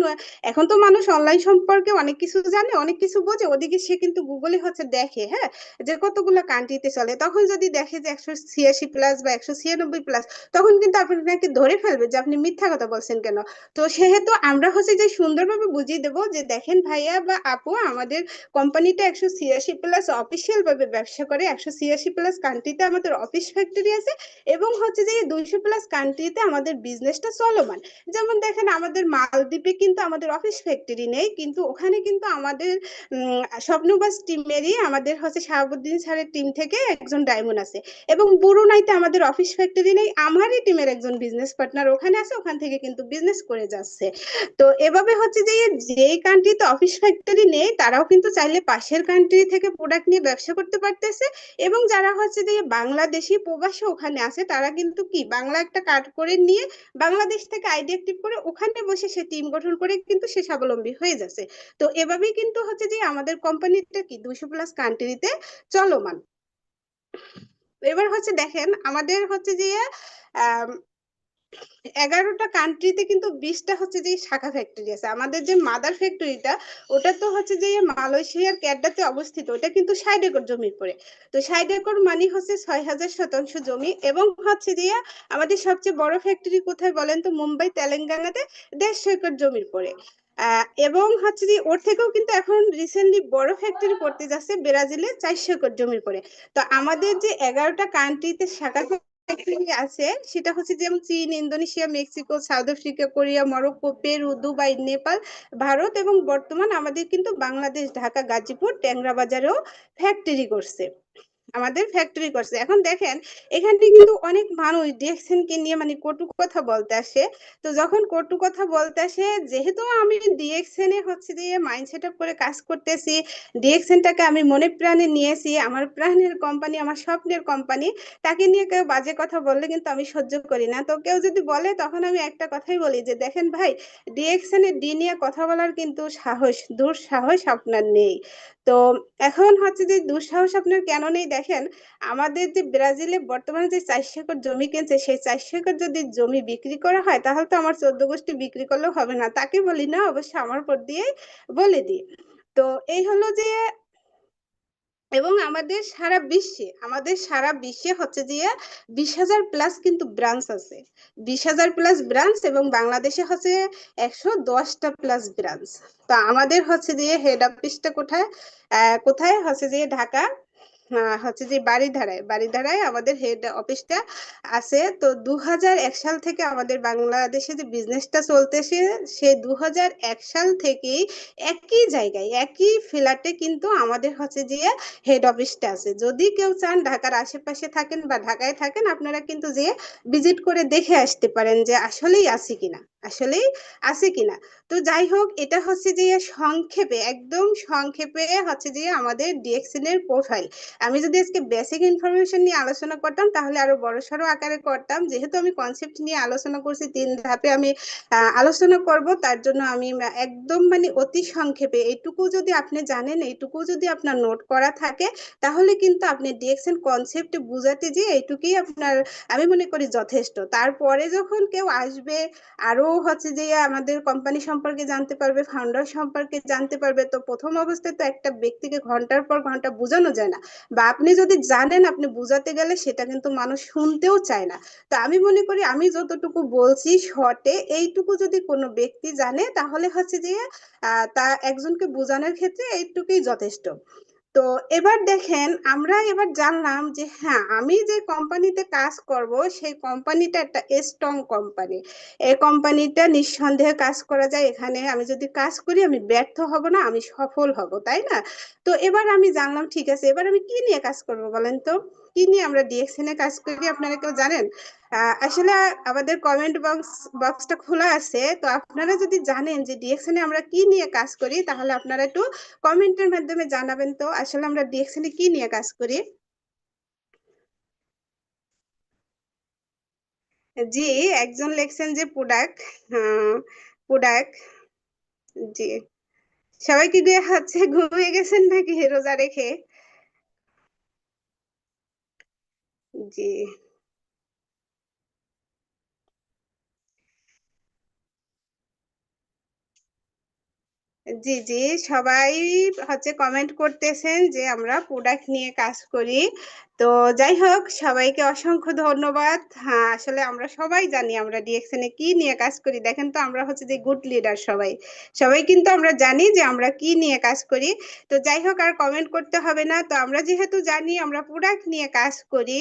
এখন তো মানুষ অনলাইন সম্পর্কে অনেক কিছু জানে, অনেক কিছু বোঝে, ওদিকে সে কিন্তু গুগলে হচ্ছে দেখে, হ্যাঁ, যে কতগুলো কান্ট্রিতে চলে। তখন যদি দেখে যে 186 প্লাস বা 196 প্লাস, তখন কিন্তু আপনাকে ধরে ফেলবে যে আপনি মিথ্যা কথা বলছেন কেন। তো সেহেতু আমরা হচ্ছে যে সুন্দরভাবে বুঝিয়ে দেবো যে দেখেন ভাইয়া বা আপু, আমাদের কোম্পানিটা 186 প্লাস অফিসিয়াল ভাবে ব্যবসা করে, 186 প্লাস কান্ট্রিতে আমাদের অফিস ফ্যাক্টরি আছে এবং হচ্ছে যে 200 প্লাস কান্ট্রিতে আমাদের বিজনেসটা চলমান। যেমন দেখেন আমাদের মালদ্বীপে কিন্তু আমাদের অফিস ফ্যাক্টরি নেই, কিন্তু ওখানে কিন্তু আমাদের স্বপ্নবাস টিমেরই আমাদের হচ্ছে শাহাবুদ্দিন স্যারের টিম থেকে একজন ডায়মন্ড আছে। এবং বুরুনাইতে আমাদের অফিস ফ্যাক্টরি নেই, আমারই টিমের একজন বিজনেস পার্টনার ওখানে আছে, ওখান থেকে কিন্তু বিজনেস করে যাচ্ছে। তো এভাবে হচ্ছে যে যেই কান্ট্রিতে অফিস ফ্যাক্টরি নেই তারাও কিন্তু চাইলে পাশের কান্ট্রি থেকে প্রোডাক্ট নিয়ে ব্যবসা করতে পারতেছে। এবং যারা হচ্ছে যে বাংলাদেশি প্রবাসী ওখানে আছে তারা কিন্তু কি বাংলা একটা কার্ড করে নিয়ে বাংলাদেশ থেকে আইডি অ্যাক্টিভ করে ওখানে বসে সে টিম গঠন করে কিন্তু সে স্বাবলম্বী হয়ে যাচ্ছে। তো এভাবেই কিন্তু হচ্ছে যে আমাদের কোম্পানিটা কি 200 প্লাস কান্ট্রিতে চলমান। এবার হচ্ছে দেখেন আমাদের হচ্ছে যে আহ 11টা কান্ট্রিতে কিন্তু 20টা হচ্ছে যে শাখা ফ্যাক্টরি আছে। আমাদের যে মাদার ফ্যাক্টরিটা ওটা তো হচ্ছে যে মালয়েশিয়ার কেডাতে অবস্থিত, ওটা কিন্তু 60 একর জমির পরে। তো 60 একর মানে হচ্ছে 6000 শতাংশ জমি। এবং হচ্ছে যে আমাদের সবচেয়ে বড় ফ্যাক্টরি কোথায় বলেন তো? মুম্বাই তেলেঙ্গানাতে 150 একর জমির পরে। এবং হচ্ছে যে ওর থেকেও কিন্তু এখন রিসেন্টলি বড় ফ্যাক্টরি করতে যাচ্ছে ব্রাজিলে 400 একর জমির পরে। তো আমাদের যে 11টা কান্ট্রিতে শাখা ফ্যাক্টরি আছে সেটা হচ্ছে যেমন চীন, Indonesia, Mexico, south Africa, Korea, Morocco, Peru, Dubai, Nepal, Bharat এবং বর্তমান আমাদের কিন্তু বাংলাদেশ ঢাকা, গাজীপুর, ট্যাংরা বাজারেও ফ্যাক্টরি করছে, আমাদের ফ্যাক্টরি করছে। এখন দেখেন এখানে কিন্তু অনেক মানুষ ডিএক্সএন কে নিয়ে মানে কটু কথা বলতে আসে। তো যখন কটু কথা বলতে আসে, যেহেতু আমি ডিএক্সএন এ হচ্ছে যে মাইন্ড সেট আপ করে কাজ করতেছি, ডিএক্সএনটাকে আমি মনে প্রাণে নিয়েছি, আমার প্রাণের কোম্পানি, আমার স্বপ্নের কোম্পানি, তাকে নিয়ে কেউ বাজে কথা বললে কিন্তু আমি সহ্য করি না। তো কেউ যদি বলে তখন আমি একটা কথাই বলি যে দেখেন ভাই, ডিএক্সএন এর ডি নিয়ে কথা বলার কিন্তু দুঃসাহস আপনার নেই। তো এখন হচ্ছে যে দুঃসাহস আপনার কেন নেই দেখেন, আমাদের যে ব্রাজিলে বর্তমানে যে 400 একর জমি কিনছে, সেই 400 একর যদি জমি বিক্রি করা হয় তাহলে তো আমার 14 গোষ্ঠী বিক্রি করলেও হবে না, তাকে বলি না, অবশ্য আমার উপর দিয়ে বলে দিই। তো এই হলো যে, এবং আমাদের সারা বিশ্বে হচ্ছে যে 20,000 প্লাস কিন্তু ব্রাঞ্চ আছে, 20,000 প্লাস ব্রাঞ্চ, এবং বাংলাদেশে হচ্ছে 110টা প্লাস ব্রাঞ্চ। তো আমাদের হচ্ছে যে হেড অফিসটা কোথায়? কোথায় হচ্ছে যে ঢাকা, হচ্ছে যে বাড়িধারায় আমাদের হেড অফিসটা আছে। তো 2001 সাল থেকে আমাদের বাংলাদেশে যে বিজনেসটা চলতেছে, সে 2001 সাল থেকেই একই জায়গায় একই ফ্ল্যাটে কিন্তু আমাদের হচ্ছে যে হেড অফিসটা আছে। যদি কেউ চান ঢাকার আশেপাশে থাকেন বা ঢাকায় থাকেন, আপনারা কিন্তু যে ভিজিট করে দেখে আসতে পারেন যে আসলেই আছে কিনা। তো যাই হোক, এটা হচ্ছে যে সংক্ষেপে, একদম সংক্ষেপে হচ্ছে যে আমাদের ডিএক্সএন এর প্রোফাইল। আমি যদি আজকে বেসিক ইনফরমেশন নিয়ে আলোচনা করতাম তাহলে আরো বড়সড় আকারে করতাম, যেহেতু আমি কনসেপ্ট নিয়ে আলোচনা করছি, 3 ধাপে আমি আলোচনা করব, তার জন্য আমি একদম মানে অতি সংক্ষেপে এইটুকু যদি আপনি জানেন, এইটুকু যদি আপনার নোট করা থাকে, তাহলে কিন্তু আপনি ডিএক্সএন কনসেপ্ট বুঝাতে যে এইটুকুই আপনার আমি মনে করি যথেষ্ট। তারপরে যখন কেউ আসবে আরো হচ্ছে যে আমাদের কোম্পানি সম্পর্কে জানতে পারবে, ফাউন্ডার সম্পর্কে জানতে পারবে, তো প্রথম অবস্থায় তো একটা ব্যক্তিকে ঘন্টার পর ঘন্টা বোঝানো যায় না, বা আপনি যদি জানেন আপনি বুঝাতে গেলে সেটা কিন্তু মানুষ শুনতেও চায় না। তো আমি মনে করি আমি যতটুকু বলছি শর্টে, এইটুকু যদি কোনো ব্যক্তি জানে তাহলে হচ্ছে যে তা একজনকে বোঝানোর ক্ষেত্রে এইটুকুই যথেষ্ট। তো এবার দেখেন আমরা এবার জানলাম যে হ্যাঁ, আমি যে কোম্পানিতে কাজ করব সেই কোম্পানিটা একটা স্ট্রং কোম্পানি, এই কোম্পানিটা নিঃসন্দেহে কাজ করা যায়, এখানে আমি যদি কাজ করি আমি ব্যর্থ হব না, আমি সফল হব, তাই না? তো এবার আমি জানলাম ঠিক আছে, এবার আমি কি নিয়ে কাজ করব বলেন তো? কি নিয়ে আমরা ডিএক্সএন এ কাজ করি আপনারা কেউ জানেন? আসলে আমাদের কমেন্ট বক্সটা খোলা আছে, তো আপনারা যদি জানেন যে ডিএক্সএন এ আমরা কি নিয়ে কাজ করি তাহলে আপনারা একটু কমেন্টের মাধ্যমে জানাবেন তো আসলে আমরা ডিএক্সএন এ কি নিয়ে কাজ করি। জি, একজন লিখছেন যে প্রোডাক্ট। প্রোডাক্ট। জি, সবাই কি হচ্ছে ঘুমিয়ে গেছেন নাকি রোজা রেখে? জি জি জি, সবাই হচ্ছে কমেন্ট করতেছেন যে আমরা প্রোডাক্ট নিয়ে কাজ করি। তো যাই হোক, সবাইকে অসংখ্য ধন্যবাদ। হ্যাঁ, আসলে আমরা সবাই জানি আমরা ডিএক্সএন এ কি নিয়ে কাজ করি। দেখেন তো আমরা হচ্ছে যে গুড লিডার সবাই, সবাই কিন্তু আমরা জানি যে আমরা কি নিয়ে কাজ করি। তো যাই হোক, আর কমেন্ট করতে হবে না। তো আমরা যেহেতু জানি আমরা প্রোডাক্ট নিয়ে কাজ করি,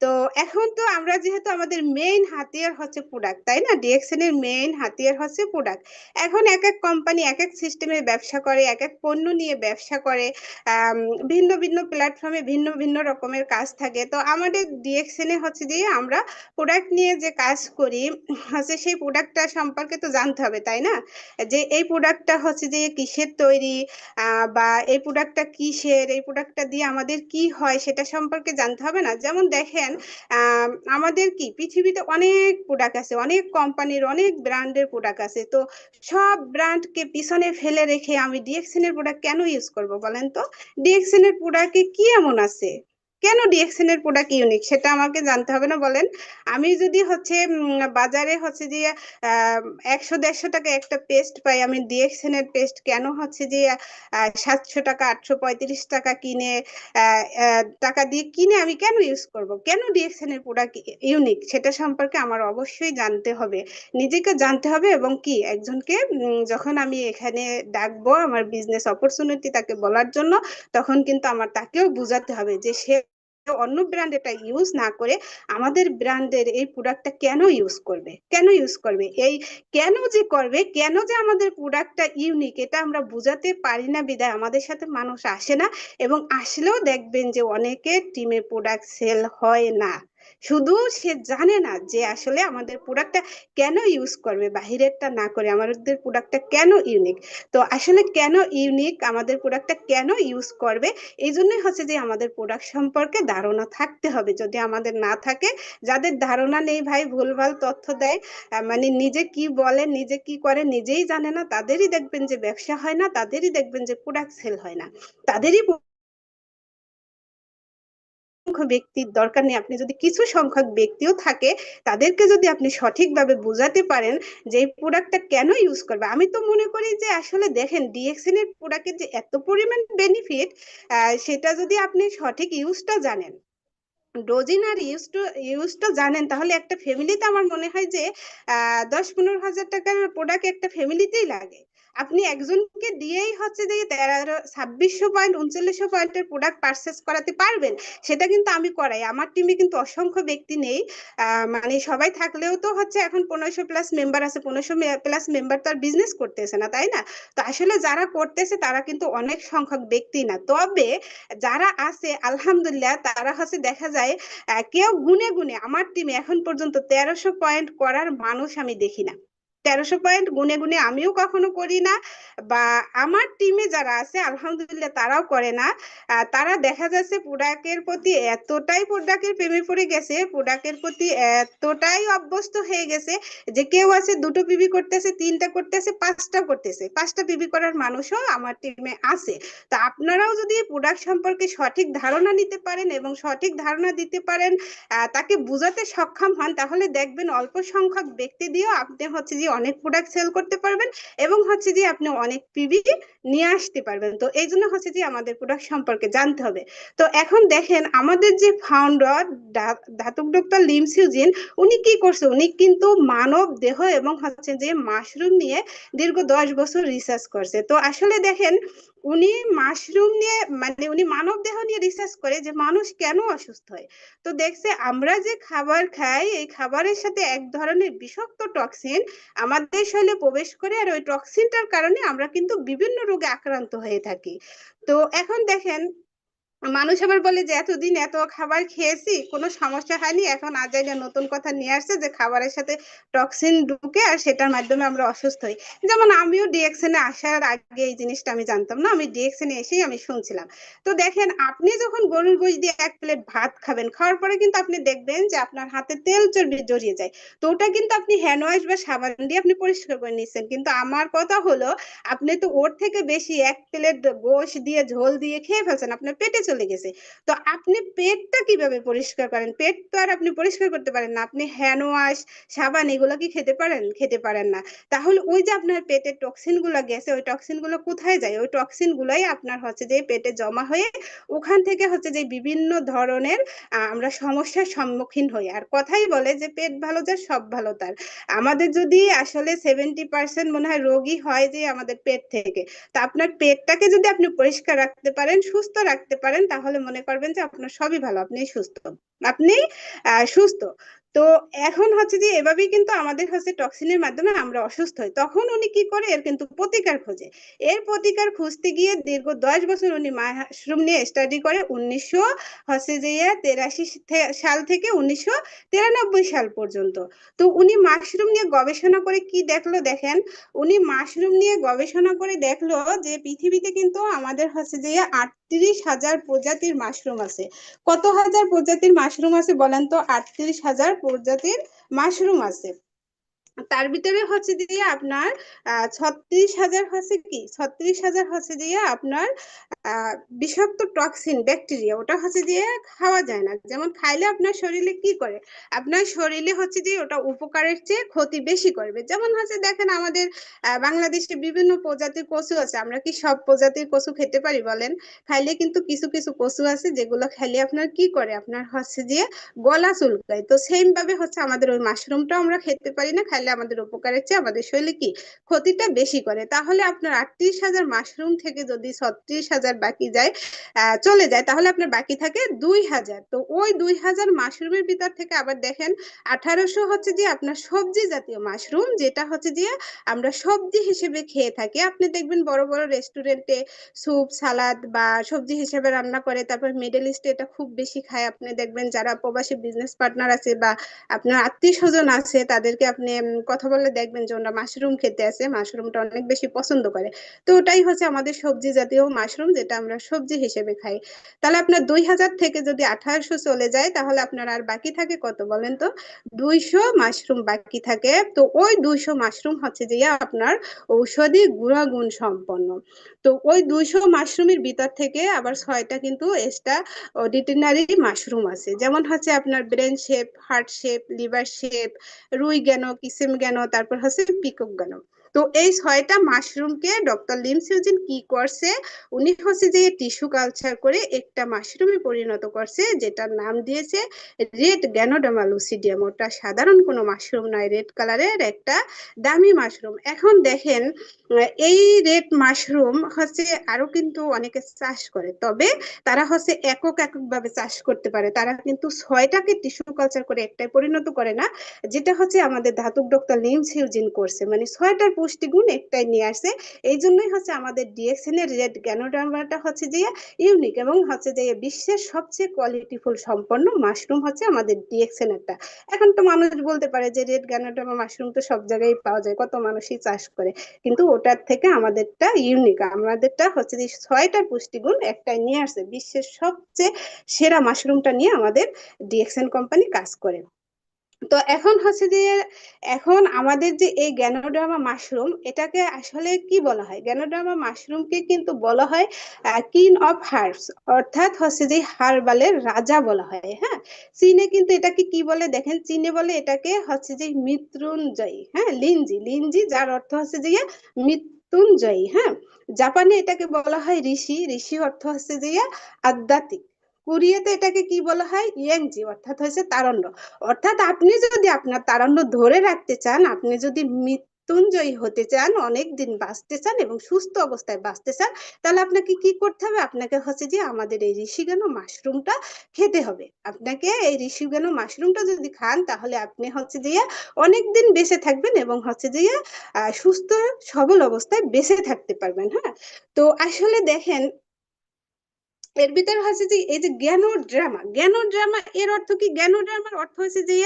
তো এখন তো আমরা যেহেতু আমাদের মেইন হাতিয়ার হচ্ছে প্রোডাক্ট, তাই না? ডিএক্সএন এর মেইন হাতিয়ার হচ্ছে প্রোডাক্ট। এখন এক এক কোম্পানি এক এক সিস্টেমে ব্যবসা করে, এক এক পণ্য নিয়ে ব্যবসা করে। আম, ভিন্ন ভিন্ন প্ল্যাটফর্মে ভিন্ন ভিন্ন রকমের কাজ থাকে। তো আমাদের ডিএক্সএন এ হচ্ছে যে আমরা প্রোডাক্ট নিয়ে যে কাজ করি, হচ্ছে সেই প্রোডাক্টটা সম্পর্কে তো জানতে হবে, তাই না? যে এই প্রোডাক্টটা হচ্ছে যে কিসের তৈরি, বা এই প্রোডাক্টটা কিসের, এই প্রোডাক্টটা দিয়ে আমাদের কি হয় সেটা সম্পর্কে জানতে হবে না? যেমন দেখেন, আমাদের কি পৃথিবীতে অনেক প্রোডাক্ট আছে, অনেক কোম্পানির অনেক ব্র্যান্ডের প্রোডাক্ট আছে। তো সব ব্র্যান্ডকে পিছনে ফেলে রেখে আমি ডিএক্সএন এর প্রোডাক্ট কেন ইউজ করব বলেন তো? ডিএক্সএন এর প্রোডাক্টে কি এমন আছে, কেন ডিএক্সএন এর প্রোডাক্ট ইউনিক সেটা আমাকে জানতে হবে না বলেন? আমি যদি হচ্ছে বাজারে হচ্ছে যে 100-150 টাকা একটা পেস্ট পাই, আমি ডিএক্সএন এর পেস্ট কেন হচ্ছে যে 700 টাকা 835 টাকা কিনে টাকা দিয়ে কিনে আমি কেন ইউজ করব? কেন ডিএক্সএন এর প্রোডাক্ট ইউনিক সেটা সম্পর্কে আমার অবশ্যই জানতে হবে, নিজেকে জানতে হবে। এবং কি একজনকে যখন আমি এখানে ডাকবো আমার বিজনেস অপরচুনিটি তাকে বলার জন্য, তখন কিন্তু আমার তাকেও বুঝাতে হবে যে সে অন্য ব্র্যান্ড এটা ইউজ না করে আমাদের ব্র্যান্ডের এই প্রোডাক্টটা কেন ইউজ করবে, কেন ইউজ করবে, এই কেন যে করবে, কেন যে আমাদের প্রোডাক্টটা ইউনিক এটা আমরা বুঝাতে পারি না বিধায় আমাদের সাথে মানুষ আসে না। এবং আসলেও দেখবেন যে অনেকের টিমে প্রোডাক্ট সেল হয় না, শুধু সে জানে না যে আসলে আমাদের প্রোডাক্টটা কেন ইউজ করবে, বাহিরেরটা না করে আমাদের প্রোডাক্টটা কেন ইউনিক। তো আসলে কেন ইউনিক, আমাদের প্রোডাক্টটা কেন ইউজ করবে, এই জন্যই হচ্ছে যে আমাদের প্রোডাক্ট সম্পর্কে ধারণা থাকতে হবে। যদি আমাদের না থাকে, যাদের ধারণা নেই ভাই, ভুলভাল তথ্য দেয়, মানে নিজে কি বলে নিজে কি করে নিজেই জানে না, তাদেরই দেখবেন যে ব্যবসা হয় না, তাদেরই দেখবেন যে প্রোডাক্ট সেল হয় না, তাদেরই সংখ্যক ব্যক্তির দরকার নেই। আপনি যদি কিছু সংখ্যক ব্যক্তিও থাকে, তাদেরকে যদি আপনি সঠিকভাবে বোঝাতে পারেন যে এই প্রোডাক্টটা কেন ইউজ করবে। আমি তো মনে করি যে আসলে দেখেন ডিএক্সএন এর প্রোডাক্টের যে এত পরিমাণ বেনিফিট, সেটা যদি আপনি সঠিক ইউজটা জানেন, ডোজিন আর ইউজটা জানেন, তাহলে একটা ফ্যামিলিতে আমার মনে হয় যে 10-15 হাজার টাকার প্রোডাক্ট একটা ফ্যামিলিতেই লাগে। আপনি একজনকে দিয়েই হচ্ছে যে 2600 পয়েন্ট 3900 পয়েন্টের প্রোডাক্ট পারচেস করাতে পারবেন। সেটা কিন্তু আমি করাই, আমার টিমে কিন্তু অসংখ্য ব্যক্তি নেই। মানে সবাই থাকলেও তো হচ্ছে এখন 1500+ মেম্বার আছে, 1500+ মেম্বার তো আর বিজনেস করতেছে না, তাই না? তো আসলে যারা করতেছে তারা কিন্তু অনেক সংখ্যক ব্যক্তি না, তবে যারা আছে আলহামদুলিল্লাহ তারা হচ্ছে দেখা যায় কেউ গুনে গুনে, আমার টিমে এখন পর্যন্ত 1300 পয়েন্ট করার মানুষ আমি দেখি না। 1300 পয়েন্ট গুনে গুনে আমিও কখনো করি না, বা আমার টিমে যারা আছে আলহামদুলিল্লাহ তারাও করে না। তারা দেখা যাচ্ছে প্রোডাক্টের প্রতি এতটাই প্রোডাক্টের প্রেমে পড়ে গেছে, প্রোডাক্টের প্রতি এতটাই অভ্যস্ত হয়ে গেছে যে কেউ আছে 2টো পিবি করতেছে, 3টা করতেছে, 5টা করতেছে, 5টা পিবি করার মানুষও আমার টিমে আছে। তা আপনারাও যদি প্রোডাক্ট সম্পর্কে সঠিক ধারণা নিতে পারেন এবং সঠিক ধারণা দিতে পারেন, তাকে বুঝাতে সক্ষম হন, তাহলে দেখবেন অল্প সংখ্যক ব্যক্তি দিয়েও আপনি হচ্ছে যে অনেক প্রোডাক্ট সেল করতে পারবেন এবং হচ্ছে যে আপনি অনেক পিবি নিয়ে আসতে পারবেন। তো এই জন্য হচ্ছে যে আমাদের প্রোডাক্ট সম্পর্কে জানতে হবে। তো এখন দেখেন আমাদের যে ফাউন্ডার ধাতুক ডক্টর লিম সিউজিন, উনি কি করছে, উনি কিন্তু মানব দেহ এবং হচ্ছে যে মাশরুম নিয়ে দীর্ঘ 10 বছর রিসার্চ করছে। তো আসলে দেখেন উনি মাশরুম নিয়ে মানে উনি মানব দেহ নিয়ে রিসার্চ করে যে মানুষ কেন অসুস্থ হয়। তো দেখছে আমরা যে খাবার খাই এই খাবারের সাথে এক ধরনের বিষাক্ত টক্সিন আমাদের শরীরে প্রবেশ করে, আর ওই টক্সিনটার কারণে আমরা কিন্তু বিভিন্ন রোগে আক্রান্ত হয়ে থাকি। তো এখন দেখেন মানুষ আবার বলে যে এতদিন এত খাবার খেয়েছি কোনো সমস্যা হয়নি, এখন আজ জানি নতুন কথা নিয়ে আসছে যে খাবারের সাথে টক্সিন ঢুকে আর সেটার মাধ্যমে আমরা অসুস্থ হই। যেমন আমিও ডিএক্সএনে আসার আগে এই জিনিসটা আমি জানতাম না, আমি ডিএক্সএনে এসেই আমি শুনছিলাম। তো দেখেন আপনি যখন গরুর গোশ দিয়ে এক প্লেট ভাত খাবেন, খাওয়ার পরে কিন্তু আপনি দেখবেন যে আপনার হাতে তেল চর্বি জড়িয়ে যায়। তো ওটা কিন্তু আপনি হ্যান্ড ওয়াশ বা সাবান দিয়ে আপনি পরিষ্কার করে নিচ্ছেন, কিন্তু আমার কথা হলো আপনি তো ওর থেকে বেশি এক প্লেট গোশ দিয়ে ঝোল দিয়ে খেয়ে ফেলছেন, আপনার পেটে চলে গেছে। তো আপনি পেটটা কিভাবে পরিষ্কার করেন? পেট তো আর আপনি পরিষ্কার করতে পারেন না, আপনি হ্যান্ড ওয়াশ সাবান এগুলো কি খেতে পারেন? খেতে পারেন না। তাহলে ওই যে আপনার পেটের টক্সিন গুলো গেছে, ওই টক্সিন গুলো কোথায় যায়? ওই টক্সিন গুলাই আপনার হচ্ছে যে পেটে জমা হয়ে ওখান থেকে হচ্ছে যে বিভিন্ন ধরনের আমরা সমস্যার সম্মুখীন হই। আর কথাই বলে যে পেট ভালো যার সব ভালো তার। আমাদের যদি আসলে 70% মনে হয় রোগী হয় যে আমাদের পেট থেকে। তা আপনার পেটটাকে যদি আপনি পরিষ্কার রাখতে পারেন, সুস্থ রাখতে পারেন, তাহলে মনে করবেন যে আপনার সবই ভালো, আপনি সুস্থ, আপনি সুস্থ। তো এখন হচ্ছে যে এভাবেই কিন্তু আমাদের হচ্ছে টক্সিনের মাধ্যমে আমরা অসুস্থ হই। তখন উনি কি করে? এর কিন্তু প্রতিকার খোঁজে। এর প্রতিকার খুঁজতে গিয়ে দীর্ঘ 10 বছর উনি মাশরুম নিয়ে স্টাডি করে 1983 সাল থেকে 1993 সাল পর্যন্ত। তো উনি মাশরুম নিয়ে গবেষণা করে কি দেখলো দেখেন, উনি মাশরুম নিয়ে গবেষণা করে দেখলো যে পৃথিবীতে কিন্তু আমাদের হচ্ছে যে 38,000 প্রজাতির মাশরুম আছে। কত হাজার প্রজাতির মাশরুম আছে বলেন তো? 38,000 প্রজাতির মাশরুম আছে। তার ভিতরে হচ্ছে দিয়ে আপনার 36,000 হচ্ছে কি, 36,000 হচ্ছে দিয়ে আপনার বিষাক্ত টক্সিন ব্যাকটেরিয়া, ওটা হচ্ছে দিয়ে খাওয়া যায় না। যেমন খাইলে আপনার শরীরে কি করে, আপনার শরীরে হচ্ছে যে ওটা উপকারের চেয়ে ক্ষতি বেশি করবে। যেমন হচ্ছে দেখেন আমাদের বাংলাদেশে বিভিন্ন প্রজাতির কচু আছে, আমরা কি সব প্রজাতির কচু খেতে পারি বলেন? খাইলে কিন্তু কিছু কিছু কচু আছে যেগুলো খাইলে আপনার কি করে, আপনার হচ্ছে যে গলা চুলকায়। তো সেম ভাবে হচ্ছে আমাদের ওই মাশরুমটাও আমরা খেতে পারি না, খাইলে আমাদের উপকারের চেয়ে আমাদের শরীরে কি ক্ষতিটা বেশি করে। তাহলে আপনার 38,000 মাশরুম থেকে যদি 36,000 বাকি যায়, চলে যায়, তাহলে আপনার বাকি থাকে 2,000। তো ওই 2,000 মাশরুমের ভিতর থেকে আবার দেখেন 1800 হচ্ছে যে আপনার সবজি জাতীয় মাশরুম, যেটা হচ্ছে যে আমরা সবজি হিসেবে খেয়ে থাকি। আপনি দেখবেন বড় বড় রেস্টুরেন্টে স্যুপ সালাদ বা সবজি হিসেবে রান্না করে। তারপর মিডল ইস্টে এটা খুব বেশি খায়। আপনি দেখবেন যারা প্রবাসী বিজনেস পার্টনার আছে বা আপনার আত্মীয় স্বজন আছে তাদেরকে আপনি কথা বললে দেখবেন যে ওরা মাশরুম খেতে আসে, মাশরুমটা অনেক বেশি পছন্দ করে। তো ওটাই হচ্ছে আমাদের সবজি জাতীয় মাশরুম, যেটা আমরা সবজি হিসেবে খাই। তাহলে আপনার 2,000 থেকে যদি 1800 চলে যায়, তাহলে আপনার আর বাকি থাকে কত বলেন তো? 200 মাশরুম বাকি থাকে। তো ওই 200 মাশরুম হচ্ছে যে আপনার ঔষধি গুণাগুণ সম্পন্ন। তো ওই 200 মাশরুমের ভিতর থেকে আবার 6টা কিন্তু এক্সট্রা অর্ডিনারি মাশরুম আছে। যেমন হচ্ছে আপনার brain shape, heart shape, liver shape, রুই গেন, কিসেম গেন, তারপর হচ্ছে পিকক গেন। তো এই 6টা মাশরুমকে ডক্টর লিম সিউজিন কি করছে, উনি হচ্ছে যে টিস্যু কালচার করে একটা মাশরুমে পরিণত করছে, যেটার নাম দিয়েছে রেড গ্যানোডার্মা লুসিডিয়াম। ওটা সাধারণ কোনো মাশরুম নয়, রেড কালারের একটা দামি মাশরুম। এখন দেখেন এই রেড মাশরুম হচ্ছে আরো কিন্তু অনেকে চাষ করে, তবে তারা হচ্ছে একক একক ভাবে চাষ করতে পারে। তারা কিন্তু 6টাকে টিস্যু কালচার করে একটাই পরিণত করে না, যেটা হচ্ছে আমাদের ধাতুক ডক্টর লিম সিউজিন করছে, মানে 6টার পুষ্টিগুণ একটাই নিয়ে আসছে। এই জন্যই হচ্ছে আমাদের ডিএক্সএন এর রেড গ্যানোডার্মাটা হচ্ছে যে ইউনিক এবং হচ্ছে যে বিশ্বের সবচেয়ে কোয়ালিটিফুল সম্পন্ন মাশরুম হচ্ছে আমাদের ডিএক্সএন এরটা। এখন তো মানুষ বলতে পারে যে রেড গ্যানোডার্মা মাশরুম তো সব জায়গায় পাওয়া যায়, কত মানুষই চাষ করে, কিন্তু ওটার থেকে আমাদেরটা ইউনিক। আমাদেরটা হচ্ছে যে 6টার পুষ্টিগুণ একটাই নিয়ে আসছে, বিশ্বের সবচেয়ে সেরা মাশরুমটা নিয়ে আমাদের ডিএক্সএন কোম্পানি কাজ করে। তো এখন হচ্ছে যে এখন আমাদের যে এই গ্যানোডার্মা মাশরুম, এটাকে আসলে কি বলা হয়? গ্যানোডার্মা মাশরুমকে কিন্তু বলা হয় কিং অফ হার্বস, অর্থাৎ হচ্ছে যে হার্বালের রাজা বলা হয়। হ্যাঁ, চীনে কিন্তু এটাকে কি বলে দেখেন, চীনে বলে এটাকে হচ্ছে যে মৃত্যুঞ্জয়ী। হ্যাঁ, লিনজি, লিনজি যার অর্থ হচ্ছে যে মৃত্যুঞ্জয়ী। হ্যাঁ, জাপানে এটাকে বলা হয় ঋষি, ঋষি অর্থ হচ্ছে যে আধ্যাত্মিক। কোরিয়াতে এটাকে কি বলা হয়? ইয়াংজি, অর্থাৎ হচ্ছে তারণ্য। অর্থাৎ আপনি যদি আপনার তারণ্য ধরে রাখতে চান, আপনি যদি মৃত্যুঞ্জয়ী হতে চান, অনেক দিন বাঁচতে চান এবং সুস্থ অবস্থায় বাঁচতে চান, তাহলে আপনাকে কি করতে হবে? আপনাকে হচ্ছে যে আমাদের এই ঋষিকেন মাশরুমটা খেতে হবে। আপনাকে এই ঋষিকেন মাশরুমটা যদি খান তাহলে আপনি হচ্ছে যে অনেক দিন বেঁচে থাকবেন এবং হচ্ছে যে সুস্থ সবল অবস্থায় বেঁচে থাকতে পারবেন। হ্যাঁ, তো আসলে দেখেন এর ভিতরে হচ্ছে যে এই যে জ্ঞান এর অর্থ কি? জ্ঞান ড্রামার অর্থ হচ্ছে যে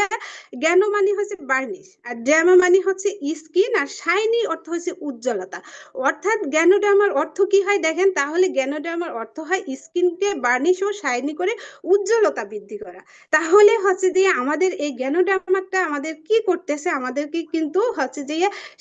জ্ঞান মানে হচ্ছে বার্নিশ, আর ড্রামা মানে হচ্ছে স্কিন, আর শাইনি অর্থ হচ্ছে উজ্জ্বলতা। অর্থাৎ জ্ঞান ড্রামার অর্থ কি হয় দেখেন, তাহলে জ্ঞান ড্রামার অর্থ হয় স্কিনকে বার্নিশ ও শাইনি করে উজ্জ্বলতা বৃদ্ধি করা। তাহলে হচ্ছে যে আমাদের এই জ্ঞান ড্রামাটা আমাদের কি করতেছে? আমাদেরকে কিন্তু হচ্ছে যে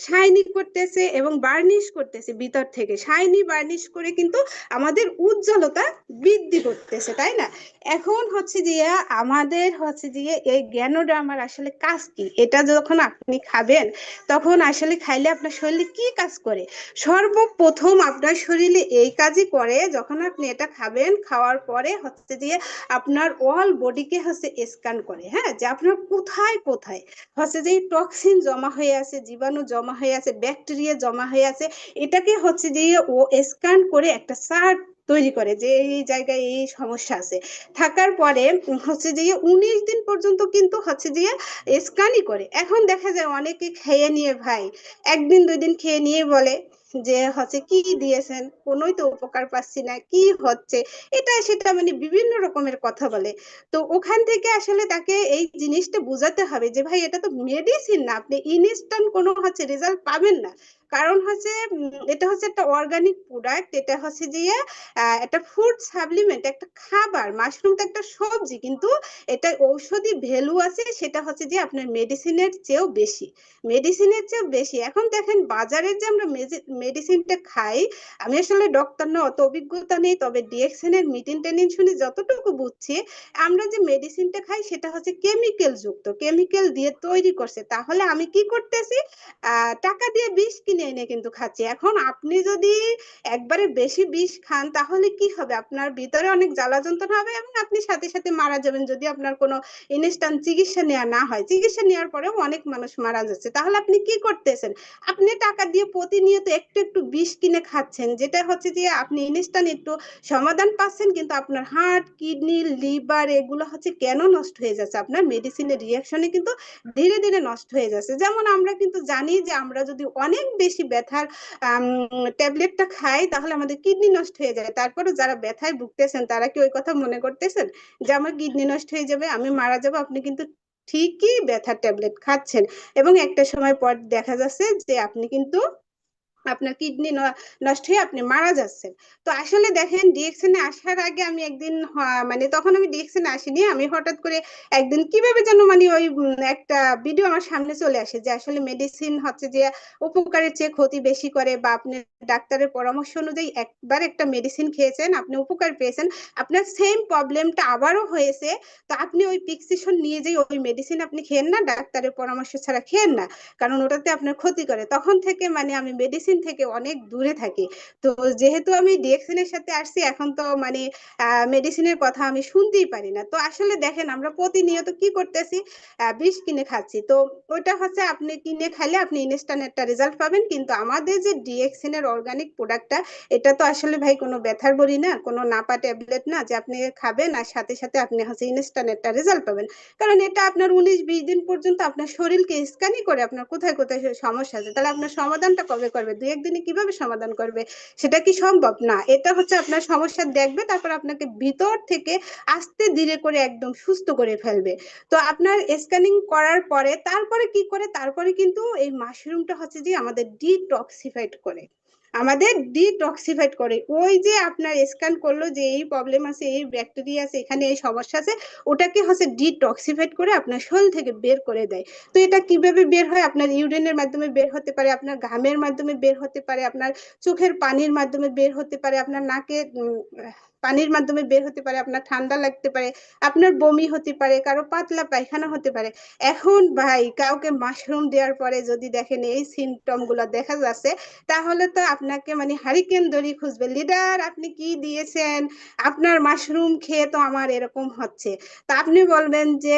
শাইনি করতেছে এবং বার্নিশ করতেছে, ভিতর থেকে শাইনি বার্নিশ করে কিন্তু আমাদের উজ্জ্বলতা বৃদ্ধি করতেছে, তাই না? এখন হচ্ছে যে আমাদের হচ্ছে যে এই জ্ঞানোড্রামার আসলে কাজ কি, এটা যখন আপনি খাবেন তখন আসলে খাইলে আপনার শরীরে কি কাজ করে? সর্বপ্রথম আপনার শরীরে এই কাজই করে, যখন আপনি এটা খাবেন, খাওয়ার পরে হচ্ছে যে আপনার অল বডিকে হচ্ছে স্ক্যান করে, হ্যাঁ, যে আপনার কোথায় কোথায় হচ্ছে যে টক্সিন জমা হয়ে আছে, জীবাণু জমা হয়ে আছে, ব্যাকটেরিয়া জমা হয়ে আছে, এটাকে হচ্ছে যে ও স্ক্যান করে একটা চার্ট তৈরি করে যে এই জায়গায় এই সমস্যা আছে। থাকার পরে হচ্ছে যে 19 দিন পর্যন্ত কিন্তু হচ্ছে যে স্ক্যানই করে। এখন দেখা যায় অনেকে খেয়ে নিয়ে ভাই, একদিন 2 দিন খেয়ে নিয়ে বলে যে হচ্ছে কি দিয়েছেন, কোনোই তো উপকার পাচ্ছি না, কি হচ্ছে, এটা সেটা মানে বিভিন্ন রকমের কথা বলে। তো ওখান থেকে আসলে তাকে এই জিনিসটা বোঝাতে হবে যে ভাই এটা তো মেডিসিন না, আপনি ইনস্ট্যান্ট কোনো হচ্ছে রেজাল্ট পাবেন না। কারণ হচ্ছে এটা হচ্ছে একটা অর্গানিক প্রোডাক্ট, এটা হচ্ছে যে একটা ফুড সাপ্লিমেন্ট, একটা খাবার। মাশরুম তো একটা সবজি, কিন্তু এটা ঔষধি ভ্যালু আছে, সেটা হচ্ছে যে আপনার মেডিসিনের চেয়েও বেশি, মেডিসিনের চেয়েও বেশি। এখন দেখেন বাজারে যে আমরা মেডিসিনটা খাই, আমি আসলে ডক্টর না, অত অভিজ্ঞতা নেই, তবে ডিএক্সএন এর মিটিং টেনিং শুনে যতটুকু বুঝছি, আমরা যে মেডিসিনটা খাই সেটা হচ্ছে কেমিক্যাল যুক্ত, কেমিক্যাল দিয়ে তৈরি করছে। তাহলে আমি কি করতেছি? টাকা দিয়ে বিষ কিনে এনে কিন্তু খাচ্ছি। এখন আপনি যদি একবারে বেশি বিষ খান তাহলে কি হবে? আপনার ভিতরে অনেক জ্বালা যন্ত্রণা হবে এবং আপনি সাথে সাথে মারা যাবেন, যদি আপনার কোনো ইনস্ট্যান্ট চিকিৎসা নেওয়া না হয়। চিকিৎসা নেওয়ার পরেও অনেক মানুষ মারা যাচ্ছে। তাহলে আপনি কি করতেছেন? আপনি টাকা দিয়ে প্রতিনিয়ত একটু একটু বিষ কিনে খাচ্ছেন, যেটা হচ্ছে যে আপনি ইনস্ট্যান্ট একটু সমাধান পাচ্ছেন, কিন্তু আপনার হার্ট, কিডনি, লিভার এগুলো হচ্ছে কেন নষ্ট হয়ে যাচ্ছে? আপনার মেডিসিনের রিয়াকশনে কিন্তু ধীরে ধীরে নষ্ট হয়ে যাচ্ছে। যেমন আমরা কিন্তু জানি যে আমরা যদি অনেক বেশি ব্যথার ট্যাবলেটটা খাই তাহলে আমাদের কিডনি নষ্ট হয়ে যায়। তারপরে যারা ব্যথায় ভুগতেছেন তারা কি ওই কথা মনে করতেছেন যে আমার কিডনি নষ্ট হয়ে যাবে, আমি মারা যাবো? আপনি কিন্তু ঠিকই ব্যথার ট্যাবলেট খাচ্ছেন এবং একটা সময় পর দেখা যাচ্ছে যে আপনি কিন্তু আপনার কিডনি নষ্ট হয়ে আপনি মারা যাচ্ছেন। তো আসলে দেখেন ডিএক্সএন এ আসার আগে আমি একদিন মানে তখন আমি ডিএক্সএন এ আসিনি, আমি হঠাৎ করে একদিন কিভাবে যেন মানে ওই একটা ভিডিও আমার সামনে চলে আসে যে আসলে মেডিসিন হচ্ছে যে উপকারের চেয়ে ক্ষতি বেশি করে, বা আপনি ডাক্তারের পরামর্শ অনুযায়ী একবার একটা মেডিসিন খেয়েছেন, আপনি উপকার পেয়েছেন, আপনার সেম প্রবলেমটা আবারও হয়েছে, তো আপনি ওই প্রেসক্রিপশন নিয়ে যেয়ে ওই মেডিসিন আপনি খেয়েন না, ডাক্তারের পরামর্শ ছাড়া খেয়েন না, কারণ ওটাতে আপনার ক্ষতি করে। তখন থেকে মানে আমি মেডিসিন থেকে অনেক দূরে থাকি। তো যেহেতু আমি ডিএক্সএন এর সাথে আসছি, এখন তো মানে মেডিসিনের কথা আমি শুনতেই পারি না। তো আসলে দেখেন আমরা প্রতিনিয়ত কি করতেছি? বিষ কিনে খাচ্ছি। তো ওইটা হচ্ছে আপনি কিনে খাইলে আপনি ইনস্ট্যান্ট একটা রেজাল্ট পাবেন, কিন্তু আমাদের যে ডিএক্সএন এর অর্গানিক প্রোডাক্টটা, এটা তো আসলে ভাই কোনো ব্যথার বড়ি না, কোনো নাপা ট্যাবলেট না যে আপনি খাবেন আর সাথে সাথে আপনি হচ্ছে ইনস্ট্যান্ট একটা রেজাল্ট পাবেন। কারণ এটা আপনার 19-20 দিন পর্যন্ত আপনার শরীরকে স্ক্যানই করে আপনার কোথায় কোথায় সমস্যা আছে। তাহলে আপনার সমাধানটা কবে করবে? 2-1 দিনে কিভাবে সমাধান করবে? সেটা কি সম্ভব? না। এটা হচ্ছে আপনার সমস্যা দেখবে, তারপর আপনাকে ভিতর থেকে আস্তে ধীরে করে একদম সুস্থ করে ফেলবে। তো আপনার স্ক্যানিং করার পরে তারপরে কি করে? তারপরে কিন্তু এই মাশরুমটা হচ্ছে যে আমাদের ডিটক্সিফাইড করে, আমাদের ডিটক্সিফাইড করে। ওই যে আপনার স্ক্যান করলো যে এই প্রবলেম আছে, এই ব্যাকটেরিয়া আছে, এখানে এই সমস্যা আছে, ওটাকে হচ্ছে ডিটক্সিফাইড করে আপনার শরীর থেকে বের করে দেয়। তো এটা কিভাবে বের হয়? আপনার ইউরিনের মাধ্যমে বের হতে পারে, আপনার ঘামের মাধ্যমে বের হতে পারে, আপনার চোখের পানির মাধ্যমে বের হতে পারে, আপনার নাকে পানির মাধ্যমে বের হতে পারে, আপনার ঠান্ডা লাগতে পারে, আপনার বমি হতে পারে, কারো পাতলা পায়খানা হতে পারে। এখন ভাই কাউকে মাশরুম দেওয়ার পরে যদি দেখেন এই সিমটম গুলো দেখা যাচ্ছে, তাহলে তো আপনাকে মানে হারিকেন দড়ি খুঁজবে, লিডার আপনি কি দিয়েছেন, আপনার মাশরুম খেয়ে তো আমার এরকম হচ্ছে। তা আপনি বলবেন যে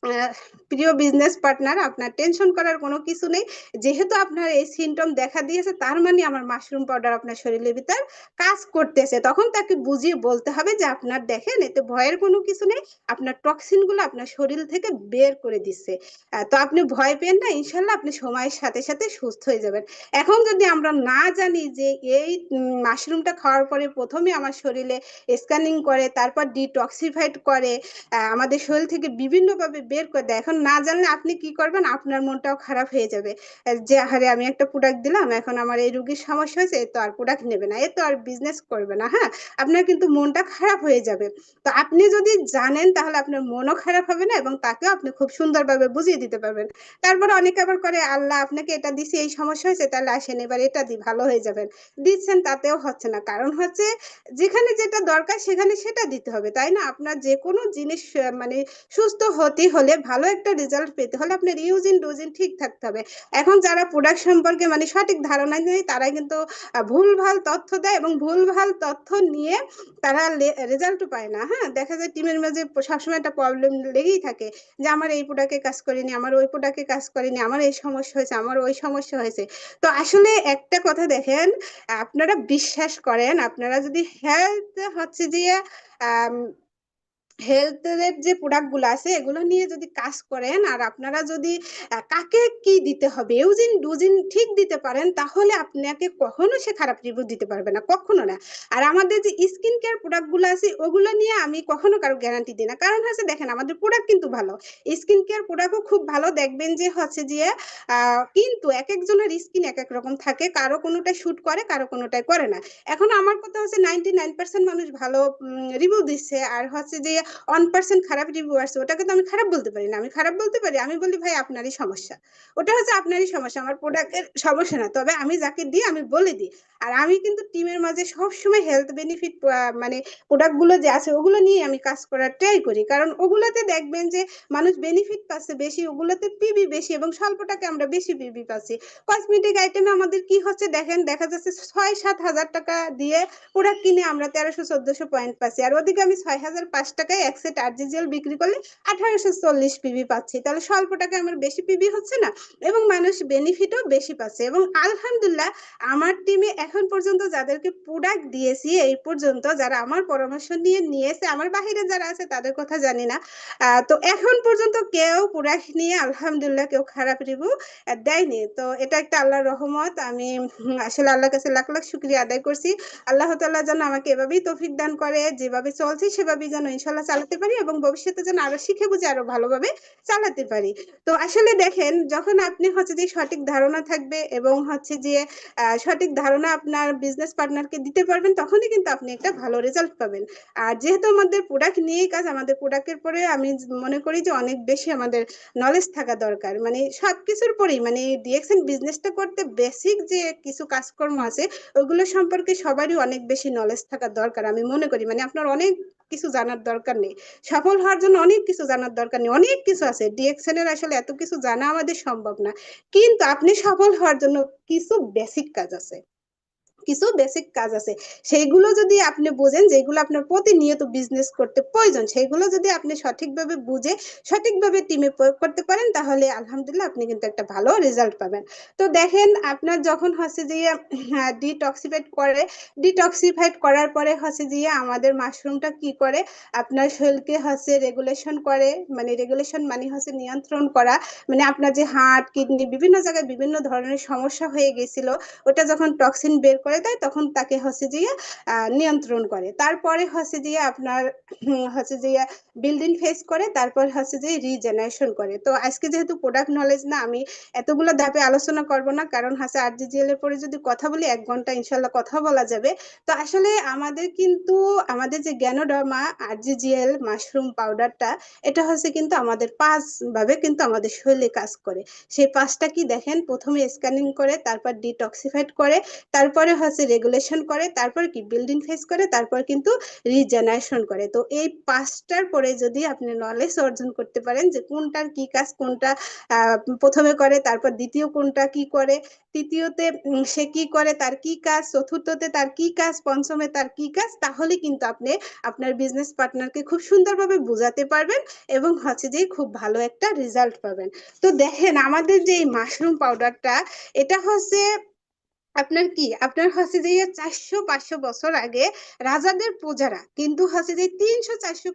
আহ, প্রিয় বিজনেস পার্টনার, আপনার টেনশন করার কোনো কিছু নেই। যেহেতু আপনার এই সিমটম দেখা দিয়েছে, তার মানে আমার মাশরুম পাউডার আপনার শরীরের ভিতর কাজ করতেছে। তখন তাকে বুঝিয়ে বলতে হবে যে আপনার দেখেন, এতে ভয়ের কোনো কিছু নেই, আপনার টক্সিন গুলো আপনার শরীর থেকে বের করে দিচ্ছে। তো আপনি ভয় পেন না, ইনশাল্লাহ আপনি সময়ের সাথে সাথে সুস্থ হয়ে যাবেন। এখন যদি আমরা না জানি যে এই মাশরুমটা খাওয়ার পরে প্রথমে আমার শরীরে স্ক্যানিং করে, তারপর ডিটক্সিফাইড করে, আমাদের শরীর থেকে বিভিন্নভাবে বের করে দেয়, এখন না জানলে আপনি কি করবেন, আপনার মনটাও খারাপ হয়ে যাবে। যে আরে আমি একটা প্রোডাক্ট দিলাম, এখন আমার এই রোগীর সমস্যা হয়েছে, এ তো আর প্রোডাক্ট নেবে না, এ তো আর বিজনেস করবে না। হ্যাঁ, আপনার কিন্তু মনটা খারাপ হয়ে যাবে। তো আপনি যদি জানেন, তাহলে আপনার মনও খারাপ হবে না এবং তাকেও আপনি খুব সুন্দরভাবে বুঝিয়ে দিতে পারবেন। তারপরে অনেকে আবার করে, আল্লাহ আপনাকে এটা দিছি, এই সমস্যা হয়েছে, তাহলে আসেন এবার এটা দি, ভালো হয়ে যাবেন। দিচ্ছেন, তাতেও হচ্ছে না। কারণ হচ্ছে, যেখানে যেটা দরকার সেখানে সেটা দিতে হবে, তাই না? আপনার যে কোনো জিনিস মানে সুস্থ হতে হলে, ভালো একটা রেজাল্ট পেতে হলে আপনার ইউজিন ডোজিন ঠিক থাকতে হবে। এখন যারা প্রোডাক্ট সম্পর্কে মানে সঠিক ধারণা নেই, তারা কিন্তু ভুলভাল তথ্য দেয় এবং ভুলভাল তথ্য নিয়ে তারা রেজাল্টও পায় না। হ্যাঁ, দেখা যায় টিমের মাঝে সবসময় একটা প্রবলেম লেগেই থাকে, যে আমার এই প্রোডাক্টে কাজ করেনি, আমার ওই প্রোডাক্টে কাজ করেনি, আমার এই সমস্যা হয়েছে, আমার ওই সমস্যা হয়েছে। তো আসলে একটা কথা দেখেন, আপনারা বিশ্বাস করেন, আপনারা যদি হেলথ হচ্ছে যে হেলথের যে প্রোডাক্ট গুলো আছে, এগুলো নিয়ে যদি কাজ করেন, আর আপনারা যদি কাকে কি দিতে হবে ইউজিন ডোজিন ঠিক দিতে পারেন, তাহলে আপনাকে কখনো সে খারাপ রিভিউ দিতে পারবে না, কখনো না। আর আমাদের যে স্কিন কেয়ার প্রোডাক্ট গুলো আছে, ওগুলো নিয়ে আমি কখনো কারো গ্যারান্টি দিই না। কারণ হচ্ছে দেখেন, আমাদের প্রোডাক্ট কিন্তু ভালো, স্কিন কেয়ার প্রোডাক্টও খুব ভালো, দেখবেন যে হচ্ছে যে কিন্তু এক একজনের স্কিন এক এক রকম থাকে, কারো কোনোটা শুট করে, কারো কোনোটাই করে না। এখন আমার কথা হচ্ছে 99% মানুষ ভালো রিভিউ দিচ্ছে, আর হচ্ছে যে 1% খারাপ রিভিউ আসছে, ওটাকে তো আমি খারাপ বলতে পারি না। আমি খারাপ বলতে পারি, আমি বলি ভাই আপনারই সমস্যা, ওটা হচ্ছে আপনারই সমস্যা, আমার প্রোডাক্টের সমস্যা না। তবে আমি যাকে দিই আমি বলে দিই। আর আমি কিন্তু টিমের মাঝে সবসময় হেলথ বেনিফিট মানে প্রোডাক্ট গুলো যে আছে, ওগুলো নিয়ে আমি কাজ করার ট্রাই করি। কারণ ওগুলোতে দেখবেন যে মানুষ বেনিফিট পাচ্ছে বেশি, ওগুলোতে পিবি বেশি, এবং স্বল্প টাকা আমরা বেশি পিবি পাচ্ছি। কসমেটিক আইটেমে আমাদের কি হচ্ছে দেখেন, দেখা যাচ্ছে 6-7 হাজার টাকা দিয়ে প্রোডাক্ট কিনে আমরা 1300-1400 পয়েন্ট পাচ্ছি, আর ওদিকে আমি 6005 টাকায় এক সেট আরজিজেল বিক্রি করলে 1840 পিবি পাচ্ছি। তাহলে স্বল্প টাকায় আমার বেশি পিবি হচ্ছে না, এবং মানুষ বেনিফিটও বেশি পাচ্ছে। এবং আলহামদুলিল্লাহ, আমার টিমে এখন পর্যন্ত যাদেরকে প্রোডাক্ট দিয়েছি, এই পর্যন্ত যারা আমার পরামর্শ নিয়ে নিয়েছে, আমার বাহিরে যারা আছে তাদের কথা জানি না, তো এখন পর্যন্ত কেউ প্রোডাক্ট নিয়ে আলহামদুলিল্লাহ কেউ খারাপ রিভিউ দেয়নি। তো এটা একটা আল্লাহর রহমত। আমি আসলে আল্লাহর কাছে লাখ লাখ শুকরিয়া আদায় করছি। আল্লাহ তাআলা যেন আমাকে এভাবেই তৌফিক দান করে, যেভাবে চলছি সেভাবেই যেন ইনশাল্লাহ চালাতে পারি, এবং ভবিষ্যতে যেন আরো শিখে বুঝে আরো ভালোভাবে চালাতে পারি। তো আসলে দেখেন, যখন আপনি হচ্ছে যে সঠিক ধারণা থাকবে, এবং হচ্ছে যে সঠিক ধারণা আপনার বিজনেস পার্টনারকে দিতে পারবেন, তখনই কিন্তু আপনি একটা ভালো রেজাল্ট পাবেন। আর যেহেতু আমাদের প্রোডাক্ট নিয়েই কাজ, আমাদের প্রোডাক্টের পরে আমি মনে করি যে অনেক বেশি আমাদের নলেজ থাকা দরকার। মানে সবকিছুর পরেই, মানে ডিএক্সএন বিজনেসটা করতে বেসিক যে কিছু কাজকর্ম আছে, ওগুলো সম্পর্কে সবারই অনেক বেশি নলেজ থাকা দরকার আমি মনে করি। মানে আপনার অনেক কিছু জানার দরকার নেই, সফল হওয়ার জন্য অনেক কিছু জানার দরকার নেই, অনেক কিছু আছে ডিএক্সএন এর, আসলে এত কিছু জানা আমাদের সম্ভব না। কিন্তু আপনি সফল হওয়ার জন্য কিছু বেসিক কাজ আছে, কিছু বেসিক কাজ আছে, সেইগুলো যদি আপনি বোঝেন, যেগুলো আপনার প্রতিনিয়ত বিজনেস করতে প্রয়োজন, সেইগুলো যদি আপনি সঠিকভাবে বুঝে সঠিকভাবে টিমে প্রয়োগ করতে পারেন, তাহলে আলহামদুলিল্লাহ আপনি কিন্তু একটা ভালো রেজাল্ট পাবেন। তো দেখেন, আপনার যখন হচ্ছে যে ডিটক্সিফাইড করার পরে হচ্ছে যে আমাদের মাশরুমটা কি করে, আপনার শরীরকে হচ্ছে রেগুলেশন করে, মানে রেগুলেশন মানে হচ্ছে নিয়ন্ত্রণ করা। মানে আপনার যে হার্ট, কিডনি, বিভিন্ন জায়গায় বিভিন্ন ধরনের সমস্যা হয়ে গেছিল, ওটা যখন টক্সিন বের করে দেয়, তখন তাকে হচ্ছে যে নিয়ন্ত্রণ করে। তারপরে হচ্ছে যে আপনার হচ্ছে যে বিল্ডিং ফেস করে, তারপর হচ্ছে যে রিজেনারেশন করে। তো আজকে যেহেতু প্রোডাক্ট নলেজ না, আমি এতগুলো ধাপে আলোচনা করব না, কারণ হচ্ছে আরজিজিএল এর পরে যদি কথা বলি 1 ঘন্টা ইনশাল্লাহ কথা বলা যাবে। তো আসলে আমাদের কিন্তু আমাদের যে জ্ঞানোডার্মা আরজিজিএল মাশরুম পাউডারটা, এটা হচ্ছে কিন্তু আমাদের 5 ভাবে কিন্তু আমাদের শরীরে কাজ করে। সেই 5টা কি দেখেন, প্রথমে স্ক্যানিং করে, তারপর ডিটক্সিফাইড করে, তারপরে হচ্ছে রেগুলেশন করে, তারপর কি বিল্ডিং ফেস করে, তারপর কিন্তু রিজেনারেশন করে। তো এই পাঁচটার পরে যদি আপনি নলেজ অর্জন করতে পারেন যে কোনটার কি কাজ, কোনটা প্রথমে করে, তারপর দ্বিতীয় কোনটা কি করে, তৃতীয়তে সে কি করে, তার কি কাজ, চতুর্থতে তার কি কাজ, পঞ্চমে তার কি কাজ, তাহলে কিন্তু আপনি আপনার বিজনেস পার্টনারকে খুব সুন্দরভাবে বোঝাতে পারবেন এবং হচ্ছে যে খুব ভালো একটা রেজাল্ট পাবেন। তো দেখেন আমাদের যে এই মাশরুম পাউডারটা, এটা হচ্ছে আপনার হচ্ছে যে 400-500 বছর আগে রাজাদের প্রজারা কিন্তু হচ্ছে যে 300-400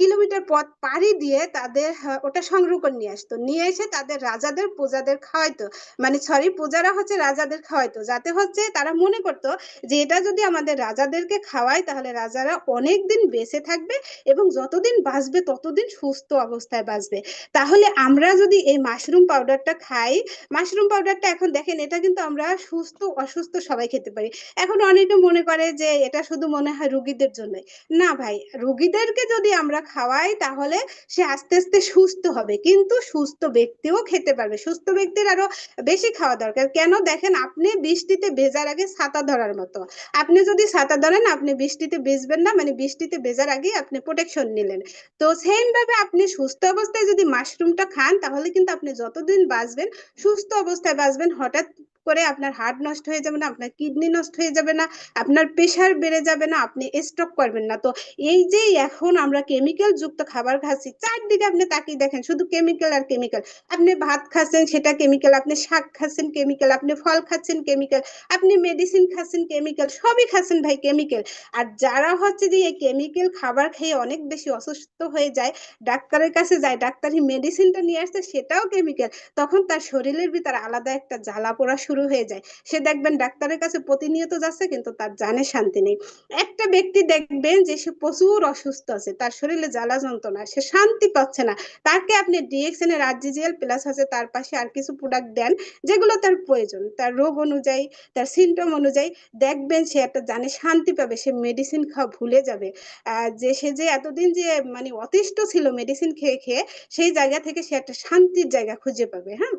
কিলোমিটার পথ পাড়ি দিয়ে তাদের ওটা সংগ্রহ করে নিয়ে আসতো, নিয়ে এসে তাদের রাজাদের প্রজাদের খাওয়াইতো, মানে সরি প্রজারা হচ্ছে রাজাদের খাওয়াইতো, যাতে হচ্ছে তারা মনে করতো যে এটা যদি আমাদের রাজাদেরকে খাওয়ায় তাহলে রাজারা অনেক দিন বেঁচে থাকবে এবং যতদিন বাঁচবে ততদিন সুস্থ অবস্থায় বাঁচবে। তাহলে আমরা যদি এই মাশরুম পাউডারটা খাই, মাশরুম পাউডারটা এখন দেখেন এটা কিন্তু আমরা সুস্থ অসুস্থ সবাই খেতে পারি। এখন অনেকে মনে করে যে এটা শুধু মনে হয় রুগীদের জন্য। না ভাই, রুগীদেরকে যদি আমরা খাওয়াই তাহলে সে আস্তে আস্তে সুস্থ হবে, কিন্তু সুস্থ ব্যক্তিও খেতে পারবে। সুস্থ ব্যক্তির আরো বেশি খাওয়া দরকার। কেন দেখেন, আপনি বৃষ্টিতে ভেজার আগে ছাতা ধরার মতো। আপনি যদি ছাতা ধরেন আপনি বৃষ্টিতে ভিজবেন না, মানে বৃষ্টিতে ভেজার আগে আপনি প্রোটেকশন নিলেন। তো সেম ভাবে আপনি সুস্থ অবস্থায় যদি মাশরুমটা খান তাহলে কিন্তু আপনি যতদিন বাঁচবেন সুস্থ অবস্থায় বাঁচবেন। হঠাৎ করে আপনার হার্ট নষ্ট হয়ে যাবে না, আপনার কিডনি নষ্ট হয়ে যাবে না, আপনার প্রেশার বেড়ে যাবে না, আপনি স্ট্রোক করবেন না। তো এই যে এখন আমরা কেমিক্যাল যুক্ত খাবার খাচ্ছি, চারদিকে আপনি তাকিয়ে দেখেন শুধু কেমিক্যাল আর কেমিক্যাল। আপনি ভাত খাচ্ছেন সেটা কেমিক্যাল, আপনি শাক খাচ্ছেন কেমিক্যাল, আপনি ফল খাচ্ছেন কেমিক্যাল, আপনি মেডিসিন খাচ্ছেন কেমিক্যাল, সবই খাচ্ছেন ভাই কেমিক্যাল। আর যারা হচ্ছে যে এই কেমিক্যাল খাবার খেয়ে অনেক বেশি অসুস্থ হয়ে যায়, ডাক্তারের কাছে যায়, ডাক্তারি মেডিসিনটা নিয়ে আসছে সেটাও কেমিক্যাল, তখন তার শরীরের ভিতরে আলাদা একটা জ্বালা পোড়া শুরু হয়ে যায়। সে দেখবেন ডাক্তারের কাছে প্রতিনিয়ত যাচ্ছে কিন্তু তার জানে শান্তি নেই। একটা ব্যক্তি দেখবেন যে সে প্রচুর অসুস্থ আছে, তার শরীরে জ্বালা যন্ত্রণা, সে শান্তি পাচ্ছে না, তাকে আপনি ডিএক্সএন এর আরজিজিএল প্লাস আছে তার পাশে আর কিছু প্রোডাক্ট দেন যেগুলো তার প্রয়োজন, তার রোগ অনুযায়ী, তার সিমটম অনুযায়ী, দেখবেন সে একটা জানে শান্তি পাবে, সে মেডিসিন খাওয়া ভুলে যাবে। যে সে যে এতদিন যে মানে অতিষ্ঠ ছিল মেডিসিন খেয়ে খেয়ে, সেই জায়গা থেকে সে একটা শান্তির জায়গা খুঁজে পাবে। হ্যাঁ,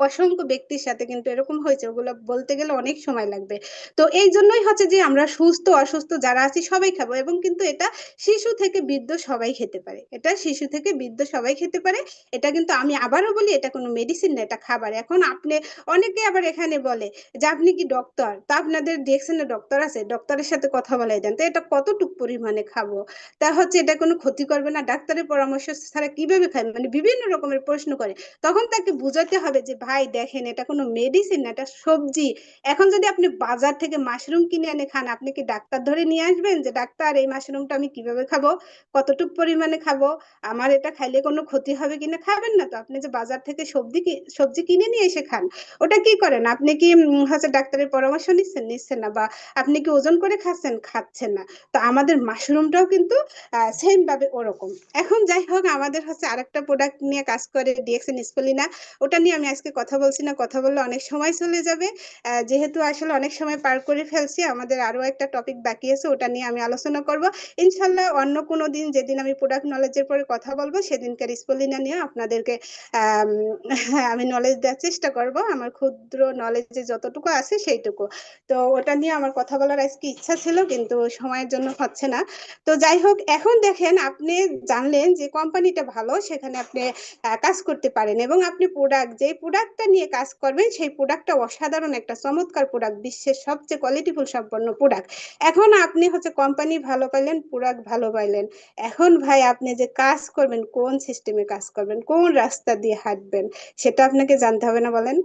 অসংখ্য ব্যক্তির সাথে কিন্তু এরকম হয়েছে, ওগুলো বলতে গেলে অনেক সময় লাগবে। তো এই জন্যই হচ্ছে যে আমরা সুস্থ অসুস্থ যারা আছি সবাই খাবো, এবং কিন্তু এটা শিশু থেকে বৃদ্ধ সবাই খেতে পারে, এটা শিশু থেকে বৃদ্ধ সবাই খেতে পারে। এটা কিন্তু আমি আবারও বলি এটা কোনো মেডিসিন না, এটা খাবার। এখন আপনি অনেকে আবার এখানে বলে যে আপনি কি ডক্টর, তা আপনাদের ডিএক্সএন ডক্টর আছে, ডক্টরের সাথে কথা বলাই দেন, তো এটা কতটুকু পরিমাণে খাবো, তা হচ্ছে এটা কোনো ক্ষতি করবে না, ডাক্তারের পরামর্শ ছাড়া কিভাবে খাই, মানে বিভিন্ন রকমের প্রশ্ন করে। তখন তাকে বুঝাতে হবে যে ভাই দেখেন এটা কোনো মেডিসিন না, এটা সবজি। এখন যদি আপনি বাজার থেকে মাশরুম কিনে এনে খান, আপনি কি ডাক্তার ধরে নিয়ে আসবেন যে ডাক্তার এই মাশরুমটা আমি কিভাবে খাবো, কতটুকু পরিমাণে খাবো, আমার এটা খাইলে কোনো ক্ষতি হবে কিনা? খাবেন না তো। আপনি যে বাজার থেকে সবজি কিনে নিয়ে এসে খান, ওটা কি করেন? আপনি কি হচ্ছে ডাক্তারের পরামর্শ নিচ্ছেন না, বা আপনি কি ওজন করে খাচ্ছেন না। তো আমাদের মাশরুমটাও কিন্তু সেম ভাবে ওরকম। এখন যাই হোক, আমাদের হচ্ছে আরেকটা প্রোডাক্ট নিয়ে কাজ করে ডিএক্সএন স্পলিনা, ওটা নিয়ে আমি আজকে কথা বলছি না, কথা বললে অনেক সময় চলে যাবে। যেহেতু আসলে অনেক সময় পার করে ফেলছি, আমাদের আরো একটা টপিক বাকি আছে, ওটা নিয়ে আমি আলোচনা করব ইনশাল্লাহ অন্য কোনো দিন। যেদিন আমি প্রোডাক্ট নলেজের পরে কথা বলবো সেদিনকার স্পলিনা নিয়ে আপনাদেরকে আমি নলেজ দেওয়ার চেষ্টা করব, আমার ক্ষুদ্র নলেজে যতটুকু আছে সেইটুকু। তো ওটা নিয়ে আমার কথা বলার আজকে ইচ্ছা ছিল কিন্তু সময়ের জন্য হচ্ছে না। তো যাই হোক, এখন দেখেন আপনি জানলেন যে কোম্পানিটা ভালো, সেখানে আপনি কাজ করতে পারেন, এবং আপনি যে প্রোডাক্টটা নিয়ে কাজ করবেন সেই প্রোডাক্টটা অসাধারণ একটা চমৎকার প্রোডাক্ট, বিশ্বের সবচেয়ে কোয়ালিটিফুল সম্পন্ন প্রোডাক্ট। এখন আপনি হচ্ছে কোম্পানি ভালো পাইলেন, প্রোডাক্ট ভালো পাইলেন, এখন ভাই আপনি যে কাজ করবেন, কোন সিস্টেমে কাজ করবেন, কোন রাস্তা দিয়ে হাঁটবেন, সেটা আপনাকে জানতে হবে না বলেন?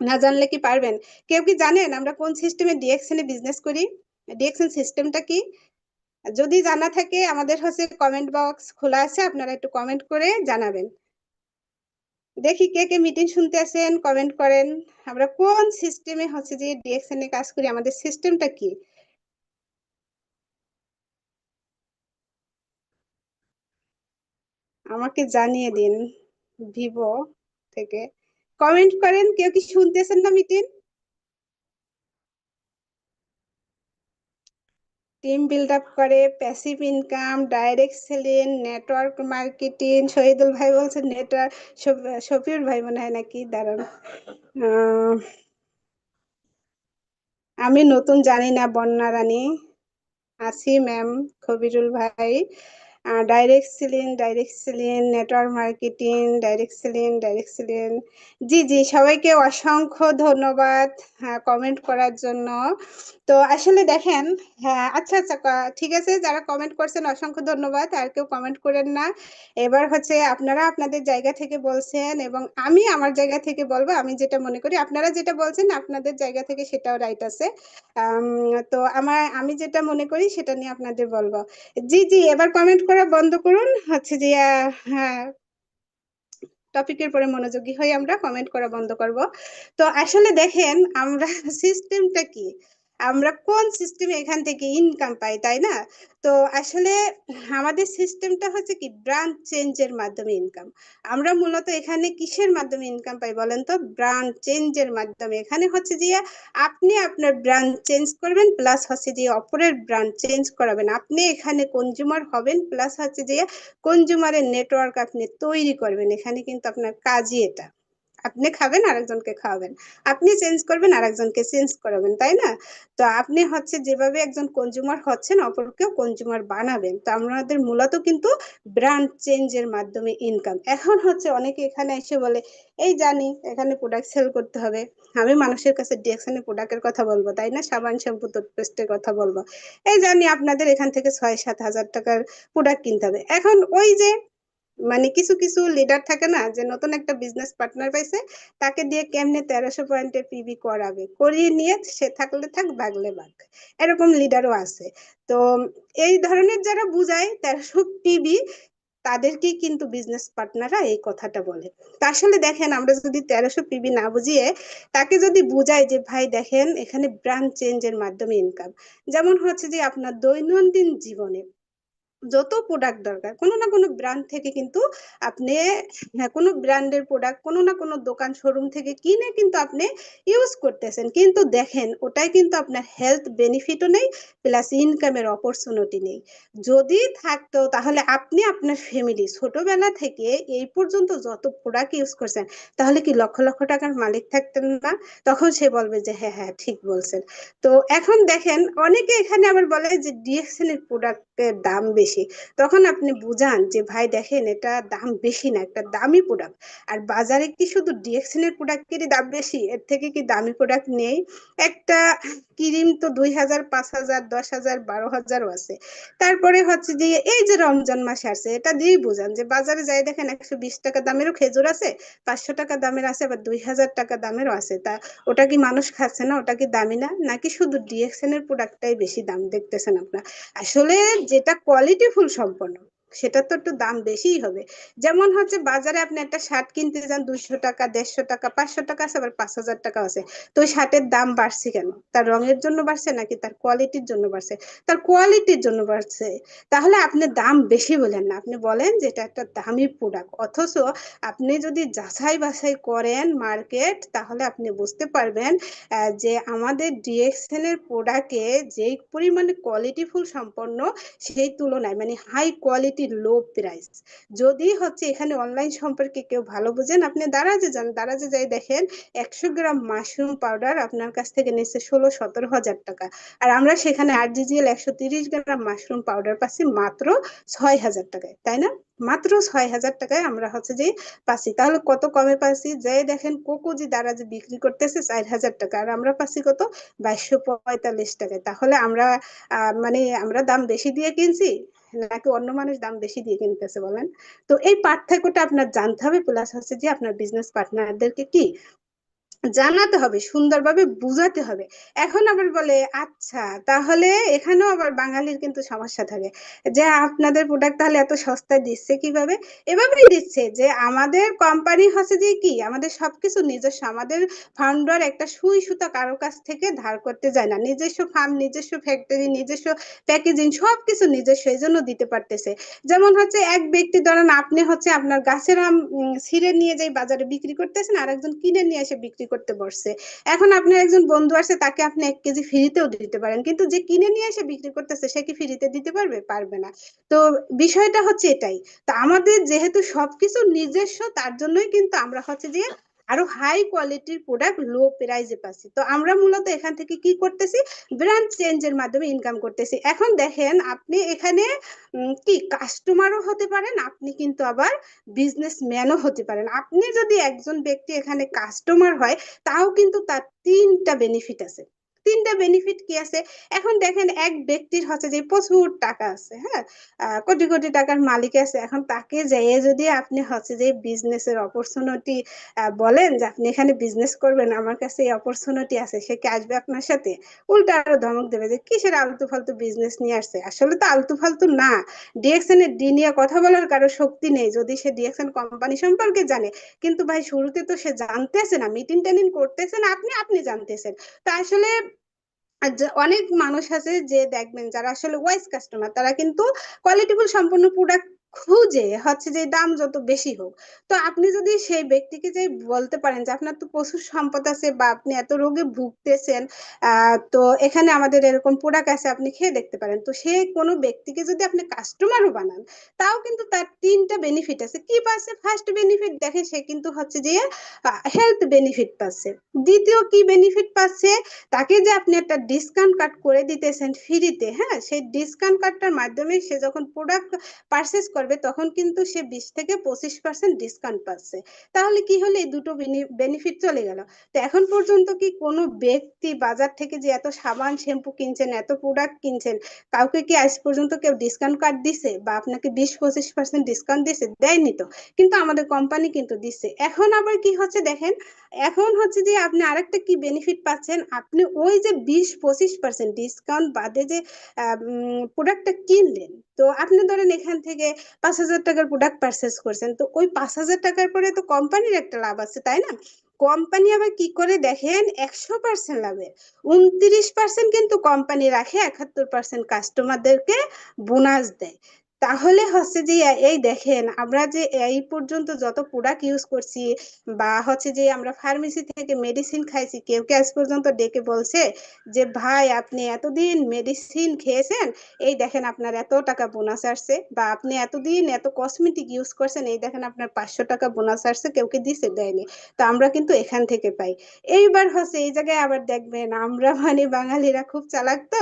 না জানলে কি পারবেন? কেউ কি জানেন আমরা কোন সিস্টেমে ডিএক্সএন এ বিজনেস করি? ডিএক্সএন সিস্টেমটা কি? যদি জানা থাকে আমাদের হচ্ছে কমেন্ট বক্স খোলা আছে, আপনারা একটু কমেন্ট করে জানাবেন। দেখি কে কে মিটিং শুনতে আছেন, কমেন্ট করেন। আমরা কোন সিস্টেমে হচ্ছে যে ডিএক্সএন এ কাজ করি, আমাদের সিস্টেমটা কি? আমাকে জানিয়ে দিন ভিভো থেকে। কমেন্ট করেন, কেউ কি শুনতেছেন না মিটিং? টিম বিল্ড আপ করে, passive income, direct selling, network marketing. Shahidul ভাই বলছেন নেটওয়ার্ক, শফিউর ভাই মনে হয় নাকি, দাঁড়ান। আমি নতুন জানি না বন্যা রানী। আছি ম্যাম, খবিরুল ভাই, direct selling, network marketing, direct selling. জি জি, সবাইকে অসংখ্য ধন্যবাদ কমেন্ট করার জন্য। তো আসলে দেখেন, হ্যাঁ আচ্ছা আচ্ছা, ঠিক আছে, যারা কমেন্ট করছেন অসংখ্য ধন্যবাদ, আর কেউ কমেন্ট করেন না। এবার হচ্ছে আপনারা আপনাদের জায়গা থেকে বলছেন এবং আমি আমার জায়গা থেকে বলবো, আমি যেটা মনে করি। আপনারা যেটা বলছেন আপনাদের জায়গা থেকে সেটাও রাইট আছে। তো আমি যেটা মনে করি সেটা নিয়ে আপনাদের বলবো। জি জি, এবার কমেন্ট করা বন্ধ করুন, হচ্ছে যে হ্যাঁ, টপিকের পরে মনোযোগী হয়ে আমরা কমেন্ট করা বন্ধ করব। তো আসলে দেখেন, আমরা সিস্টেমটা কি, আমরা কোন সিস্টেমে এখান থেকে ইনকাম পাই, তাই না? তো আসলে আমাদের সিস্টেমটা হচ্ছে কি, ব্রাঞ্চ চেঞ্জের মাধ্যমে ইনকাম। আমরা মূলত এখানে কিসের মাধ্যমে ইনকাম পাই বলেন তো? ব্রাঞ্চ চেঞ্জের মাধ্যমে। এখানে হচ্ছে যে আপনি আপনার ব্রাঞ্চ চেঞ্জ করবেন, প্লাস হচ্ছে যে অপরের ব্রাঞ্চ চেঞ্জ করাবেন। আপনি এখানে কনজিউমার হবেন, প্লাস হচ্ছে যে কনজিউমারের নেটওয়ার্ক আপনি তৈরি করবেন। এখানে কিন্তু আপনার কাজই এটা। আপনি খাবেন, আরেকজনকে খাওয়াবেন। আপনি চেঞ্জ করবেন, আরেকজনকে চেঞ্জ করাবেন, তাই না? তো আপনি হচ্ছে যেভাবে একজন কনজিউমার হচ্ছেন, অপরকেও কনজিউমার বানাবেন। তো আমাদের মূলত কিন্তু ব্র্যান্ড চেঞ্জের মাধ্যমে ইনকাম। এখন হচ্ছে অনেকে এখানে এসে বলে, এই জানি এখানে প্রোডাক্ট সেল করতে হবে, আমি মানুষের কাছে ডিএকশনে প্রোডাক্টের কথা বলবো, তাই না? সাবান, শ্যাম্পু, টুথপেস্টের কথা বলবো। এই জানি আপনাদের এখান থেকে 6-7 হাজার টাকার প্রোডাক্ট কিনতে হবে। এখন ওই যে মানে কিছু কিছু লিডার থাকে না, যে নতুন একটা বিজনেস পার্টনার পাইছে, তাকে দিয়ে কেমনে 1300 পয়েন্টের পিবি করাবে, করিয়ে নিয়ে সে থাকলে থাক, বাগলে বাগ। এরকম লিডারও আছে। তো এই ধরনের যারা বুঝায় 1300 পিবি, তাদেরকেই কিন্তু বিজনেস পার্টনাররা এই কথাটা বলে। তা আসলে দেখেন, আমরা যদি 1300 পিবি না বুঝিয়ে তাকে যদি বুঝাই যে ভাই দেখেন, এখানে ব্র্যান্ড চেঞ্জের মাধ্যমে ইনকাম। যেমন হচ্ছে যে আপনার দৈনন্দিন জীবনে যত প্রোডাক্ট দরকার, কোনো না কোনো ব্র্যান্ড থেকে কিন্তু আপনি, হ্যাঁ, কোনো ব্র্যান্ডের প্রোডাক্ট কোনো না কোনো দোকান শোরুম থেকে কিনে কিন্তু আপনি ইউজ করতেছেন, কিন্তু দেখেন ওটাই কিন্তু আপনার হেলথ বেনিফিটও নেই, প্লাস ইনকামের অপরচুনিটি নেই। যদি থাকতো তাহলে আপনি আপনার ফ্যামিলি ছোটবেলা থেকে এই পর্যন্ত যত প্রোডাক্ট ইউজ করছেন, তাহলে কি লক্ষ লক্ষ টাকার মালিক থাকতেন না? তখন সে বলবে যে হ্যাঁ হ্যাঁ ঠিক বলছেন। তো এখন দেখেন, অনেকে এখানে আবার বলে যে ডিএক্সএন এর প্রোডাক্টের দাম বেশি। তখন আপনি বুঝান যে ভাই দেখেন, এটা দাম বেশি না, একটা দামি প্রোডাক্ট। আর বাজারে কি শুধু ডিএক্সএন এর প্রোডাক্টেরই দাম বেশি? এর থেকে কি দামি প্রোডাক্ট নেই? একটা ক্রিম তো 2,000, 5,000, 10,000, 12,000ও আছে। তারপরে হচ্ছে যে এই যে রমজান মাস আসছে, এটা দিয়েই বুঝান যে বাজারে যাই দেখেন 120 টাকা দামেরও খেজুর আছে, 500 টাকা দামের আছে, আবার 2,000 টাকা দামেরও আছে। তা ওটা কি মানুষ খাচ্ছে না? ওটা কি দামি না? নাকি শুধু ডিএক্সএন এর প্রোডাক্টটাই বেশি দাম দেখতেছেন আপনার? আসলে যেটা কোয়ালিটি ফুল সম্পন্ন, সেটা তো একটু দাম বেশিই হবে। যেমন হচ্ছে বাজারে আপনি একটা শার্ট কিনতে যান, 200 টাকা, 150 টাকা, 500 টাকা আছে, আবার 5,000 টাকা আছে। তো ওই শার্টের দাম বাড়ছে কেন? তার রঙের জন্য বাড়ছে নাকি তার কোয়ালিটির জন্য বাড়ছে? তার কোয়ালিটির জন্য বাড়ছে। তাহলে আপনি দাম বেশি বলেন না, আপনি বলেন যে এটা একটা দামি প্রোডাক্ট। অথচ আপনি যদি যাচাই বাছাই করেন মার্কেট, তাহলে আপনি বুঝতে পারবেন যে আমাদের ডিএক্সএন এর প্রোডাক্টে যেই পরিমাণে কোয়ালিটিফুল সম্পন্ন, সেই তুলনায় মানে হাই কোয়ালিটি লো প্রাইস। যদি হচ্ছে এখানে অনলাইন সম্পর্কে কেউ ভালো বুঝেন, আপনি দারাজে যান, দারাজে যাই দেখেন 100 গ্রাম মাশরুম পাউডার আপনার কাছ থেকে নিচ্ছে 16-17 হাজার টাকা। আর আমরা সেখানে আরজিজিএল 130 গ্রাম মাশরুম পাউডার পাচ্ছি মাত্র 6,000 টাকায়, তাই না? মাত্র 6,000 টাকায় আমরা হচ্ছে যে পাচ্ছি। তাহলে কত কমে পাচ্ছি? যে দেখেন কোকোজি দ্বারা যে বিক্রি করতেছে 4,000 টাকা, আর আমরা পাচ্ছি কত? 2,245 টাকায়। তাহলে আমরা মানে আমরা দাম বেশি দিয়ে কিনছি, নাকি অন্য মানুষ দাম বেশি দিয়ে কিনতেছে বলেন? তো এই পার্থক্যটা আপনার জানতে হবে, প্লাস হচ্ছে যে আপনার বিজনেস পার্টনারদেরকে কি জানাতে হবে, সুন্দরভাবে বুঝাতে হবে। এখন আবার বলে আচ্ছা, তাহলে এখানেও আবার বাঙালির কিন্তু সমস্যা থাকে, যে আপনাদের প্রোডাক্ট তাহলে এত সস্তায় দিচ্ছে কিভাবে? এভাবেই দিচ্ছে যে আমাদের কোম্পানি হচ্ছে যে কি, আমাদের সবকিছু নিজস্ব। আমাদের ফাউন্ডার একটা সুই সুতা কারো কাছ থেকে ধার করতে যায় না, নিজস্ব ফার্ম, নিজস্ব ফ্যাক্টরি, নিজস্ব প্যাকেজিং, সবকিছু নিজস্ব, এই জন্য দিতে পারতেছে। যেমন হচ্ছে এক ব্যক্তি ধরেন, আপনি হচ্ছে আপনার গাছের আম ছিঁড়ে নিয়ে যাই বাজারে বিক্রি করতেছেন, আর একজন কিনে নিয়ে এসে বিক্রি করতে বসছে। এখন আপনার একজন বন্ধু আছে, তাকে আপনি 1 কেজি ফ্রিতেও দিতে পারেন, কিন্তু যে কিনে নিয়ে এসে বিক্রি করতেছে সে কি ফ্রিতে দিতে পারবে? পারবে না। তো বিষয়টা হচ্ছে এটাই। তো আমাদের যেহেতু সবকিছু নিজস্ব, তার জন্যই কিন্তু আমরা হচ্ছে যে আরো হাই কোয়ালিটির প্রোডাক্ট লো প্রাইসে পাচ্ছি। তো আমরা মূলত এখান থেকে কি করতেছি, ব্র্যান্ড চেঞ্জের মাধ্যমে ইনকাম করতেছি। এখন দেখেন আপনি এখানে কি কাস্টমারও হতে পারেন, আপনি কিন্তু আবার বিজনেসম্যানও হতে পারেন। আপনি যদি একজন ব্যক্তি এখানে কাস্টমার হয়, তাও কিন্তু তার তিনটা বেনিফিট আছে। তিনটা বেনিফিট কি আছে? এখন দেখেন এক ব্যক্তির হচ্ছে যে প্রচুর টাকা আছে, হ্যাঁ, কোটি কোটি টাকার মালিক আছে। এখন তাকে যেয়ে যদি আপনি হচ্ছে যে বিজনেসের অপরচুনিটি বলেন যে আপনি এখানে বিজনেস করবেন, আমার কাছে এই অপরচুনিটি আছে, সে কি আসবে আপনার সাথে? উল্টা আরো ধমক দেবে যে কিসের আলতু ফালতু বিজনেস নিয়ে আসছে। আসলে তো আলতু ফালতু না, ডিএক্সএন এর ডি নিয়ে কথা বলার কারো শক্তি নেই যদি সে ডিএক্সএন কোম্পানি সম্পর্কে জানে। কিন্তু ভাই শুরুতে তো সে জানতেছে না, মিটিং টেনিং করতেছে না, আপনি আপনি জানতেছেন। তো আসলে অনেক মানুষ আছে যে দেখবেন যারা আসলে ওয়াইস কাস্টমার, তারা কিন্তু কোয়ালিটিফুল সম্পূর্ণ প্রোডাক্ট খুঁজে হচ্ছে যে দাম যত বেশি হোক। তো আপনি যদি সেই ব্যক্তিকে যে বলতে পারেন যে আপনার তো প্রচুর সম্পদ আছে বা আপনি এত রোগে ভুগতেছেন, তো এখানে আমাদের এরকম প্রোডাক্ট আছে, আপনি খেয়ে দেখতে পারেন। তো সে কোনো ব্যক্তিকে যদি আপনি কাস্টমারও বানান, তাও কিন্তু তার তিনটা বেনিফিট আছে। কি পাচ্ছে? ফার্স্ট বেনিফিট দেখে সে কিন্তু হচ্ছে যে হেলথ বেনিফিট পাচ্ছে। দ্বিতীয় কি বেনিফিট পাচ্ছে? তাকে যে আপনি একটা ডিসকাউন্ট কার্ড করে দিতেছেন ফ্রিতে, হ্যাঁ, সেই ডিসকাউন্ট কার্ডটার মাধ্যমে সে যখন প্রোডাক্ট পারচেস করবে তখন কিন্তু সে 20 থেকে 25% ডিসকাউন্ট পাচ্ছে। তাহলে কি হলো? এই দুটো বেনিফিট চলে গেল। তো এখন পর্যন্ত কি কোনো ব্যক্তি বাজার থেকে যে এত সাবান শ্যাম্পু কিনছেন, এত প্রোডাক্ট কিনছেন, কাউকে কি আজ পর্যন্ত কেউ ডিসকাউন্ট কার্ড দিছে বা আপনাকে 20-25% ডিসকাউন্ট দিছে? দেয়নি তো। কিন্তু আমাদের কোম্পানি কিন্তু দিচ্ছে। এখন আবার কি হচ্ছে দেখেন, এখন হচ্ছে যে আপনি আরেকটা কি বেনিফিট পাচ্ছেন, আপনি ওই যে 20-25% ডিসকাউন্ট বাদে যে প্রোডাক্টটা কিনলেন, তো আপনি ধরেন এখান থেকে 5,000 টাকার প্রোডাক্ট পারচেস করছেন, তো ওই 5,000 টাকার পরে তো কোম্পানির একটা লাভ আছে, তাই না? কোম্পানি আবার কি করে দেখেন, 100% লাভে 29% কিন্তু কোম্পানি রাখে, 71% কাস্টমারদেরকে বোনাস দেয়। তাহলে হচ্ছে যে এই দেখেন আমরা যে এই পর্যন্ত যত প্রোডাক্ট ইউজ করছি বা হচ্ছে যে আমরা ফার্মেসি থেকে মেডিসিন খাইছি, কেউ কে আজ পর্যন্ত ডেকে বলছে যে ভাই আপনি এতদিন মেডিসিন খেয়েছেন, এই দেখেন আপনার এত টাকা বোনাস আসছে, বা আপনি এতদিন এত কসমেটিক ইউজ করছেন, এই দেখেন আপনার 500 টাকা বোনাস আসছে? কেউ কে দিছে? দেয়নি। তো আমরা কিন্তু এখান থেকে পাই। এইবার হচ্ছে এই জায়গায় আবার দেখবেন আমরা মানে বাঙালিরা খুব চালাক তো,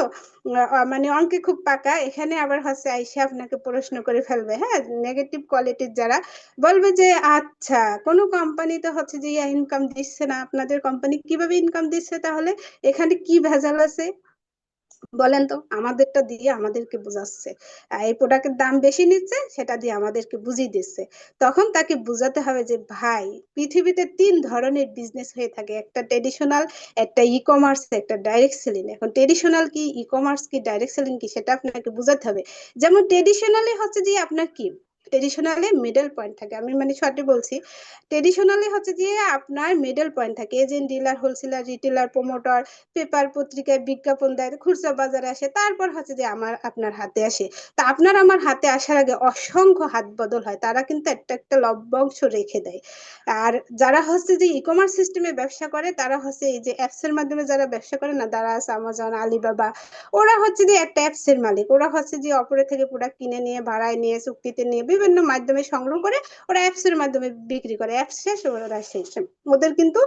মানে অঙ্কে খুব পাকা। এখানে আবার হচ্ছে আইসা আপনাকে প্রশ্ন করে ফেলবে, হ্যাঁ, নেগেটিভ কোয়ালিটির যারা, বলবে যে আচ্ছা কোন কোম্পানি তো হচ্ছে যে ইনকাম দিচ্ছে না, আপনাদের কোম্পানি কিভাবে ইনকাম দিচ্ছে? তাহলে এখানে কি ভেজাল আছে বলেন তো? আমাদেরটা দিয়ে আমাদেরকে বোঝাচ্ছে, এই প্রোডাক্টের দাম বেশি নিচ্ছে, সেটা দিয়ে আমাদেরকে বুঝিয়ে দিচ্ছে। তখন তাকে বুঝাতে হবে যে ভাই পৃথিবীতে 3 ধরনের বিজনেস হয়ে থাকে, একটা ট্রেডিশনাল, একটা ই কমার্স, একটা ডাইরেক্ট সেলিং। এখন ট্রেডিশনাল কি, ই কমার্স কি, ডাইরেক্ট সেলিং কি, সেটা আপনাকে বুঝাতে হবে। যেমন ট্রেডিশনালি হচ্ছে যে আপনার কি, ট্রেডিশনালে মিডল পয়েন্ট থাকে, আমি মানে শর্টে বলছি। ট্রেডিশনালি হচ্ছে যে আপনার মিডল পয়েন্ট থাকে, agent, dealer, wholesaler, retailer, promoter, paper পত্রিকায় বিজ্ঞাপন দেয়, খুচরা বাজারে আসে, তারপর হচ্ছে যে আমার আপনার হাতে আসে। তা আপনার আমার হাতে আসার আগে অসংখ্য হাত বদল হয়, তারা কিন্তু একটা একটা লভ্যাংশ রেখে দেয়। আর যারা হচ্ছে যে ই কমার্স সিস্টেমে ব্যবসা করে, তারা হচ্ছে এই যে অ্যাপস এর মাধ্যমে যারা ব্যবসা করে না, তারা আছে আমাজন, আলিবাবা, ওরা হচ্ছে যে একটা অ্যাপস এর মালিক। ওরা হচ্ছে যে অপরের থেকে প্রোডাক্ট কিনে নিয়ে, ভাড়ায় নিয়ে, চুক্তিতে নিয়ে, বিভিন্ন মাধ্যমে সংগ্রহ করে ওরা অ্যাপস এর মাধ্যমে বিক্রি করে। অ্যাপস শেষ, ওরা শেষ। ওদের কিন্তু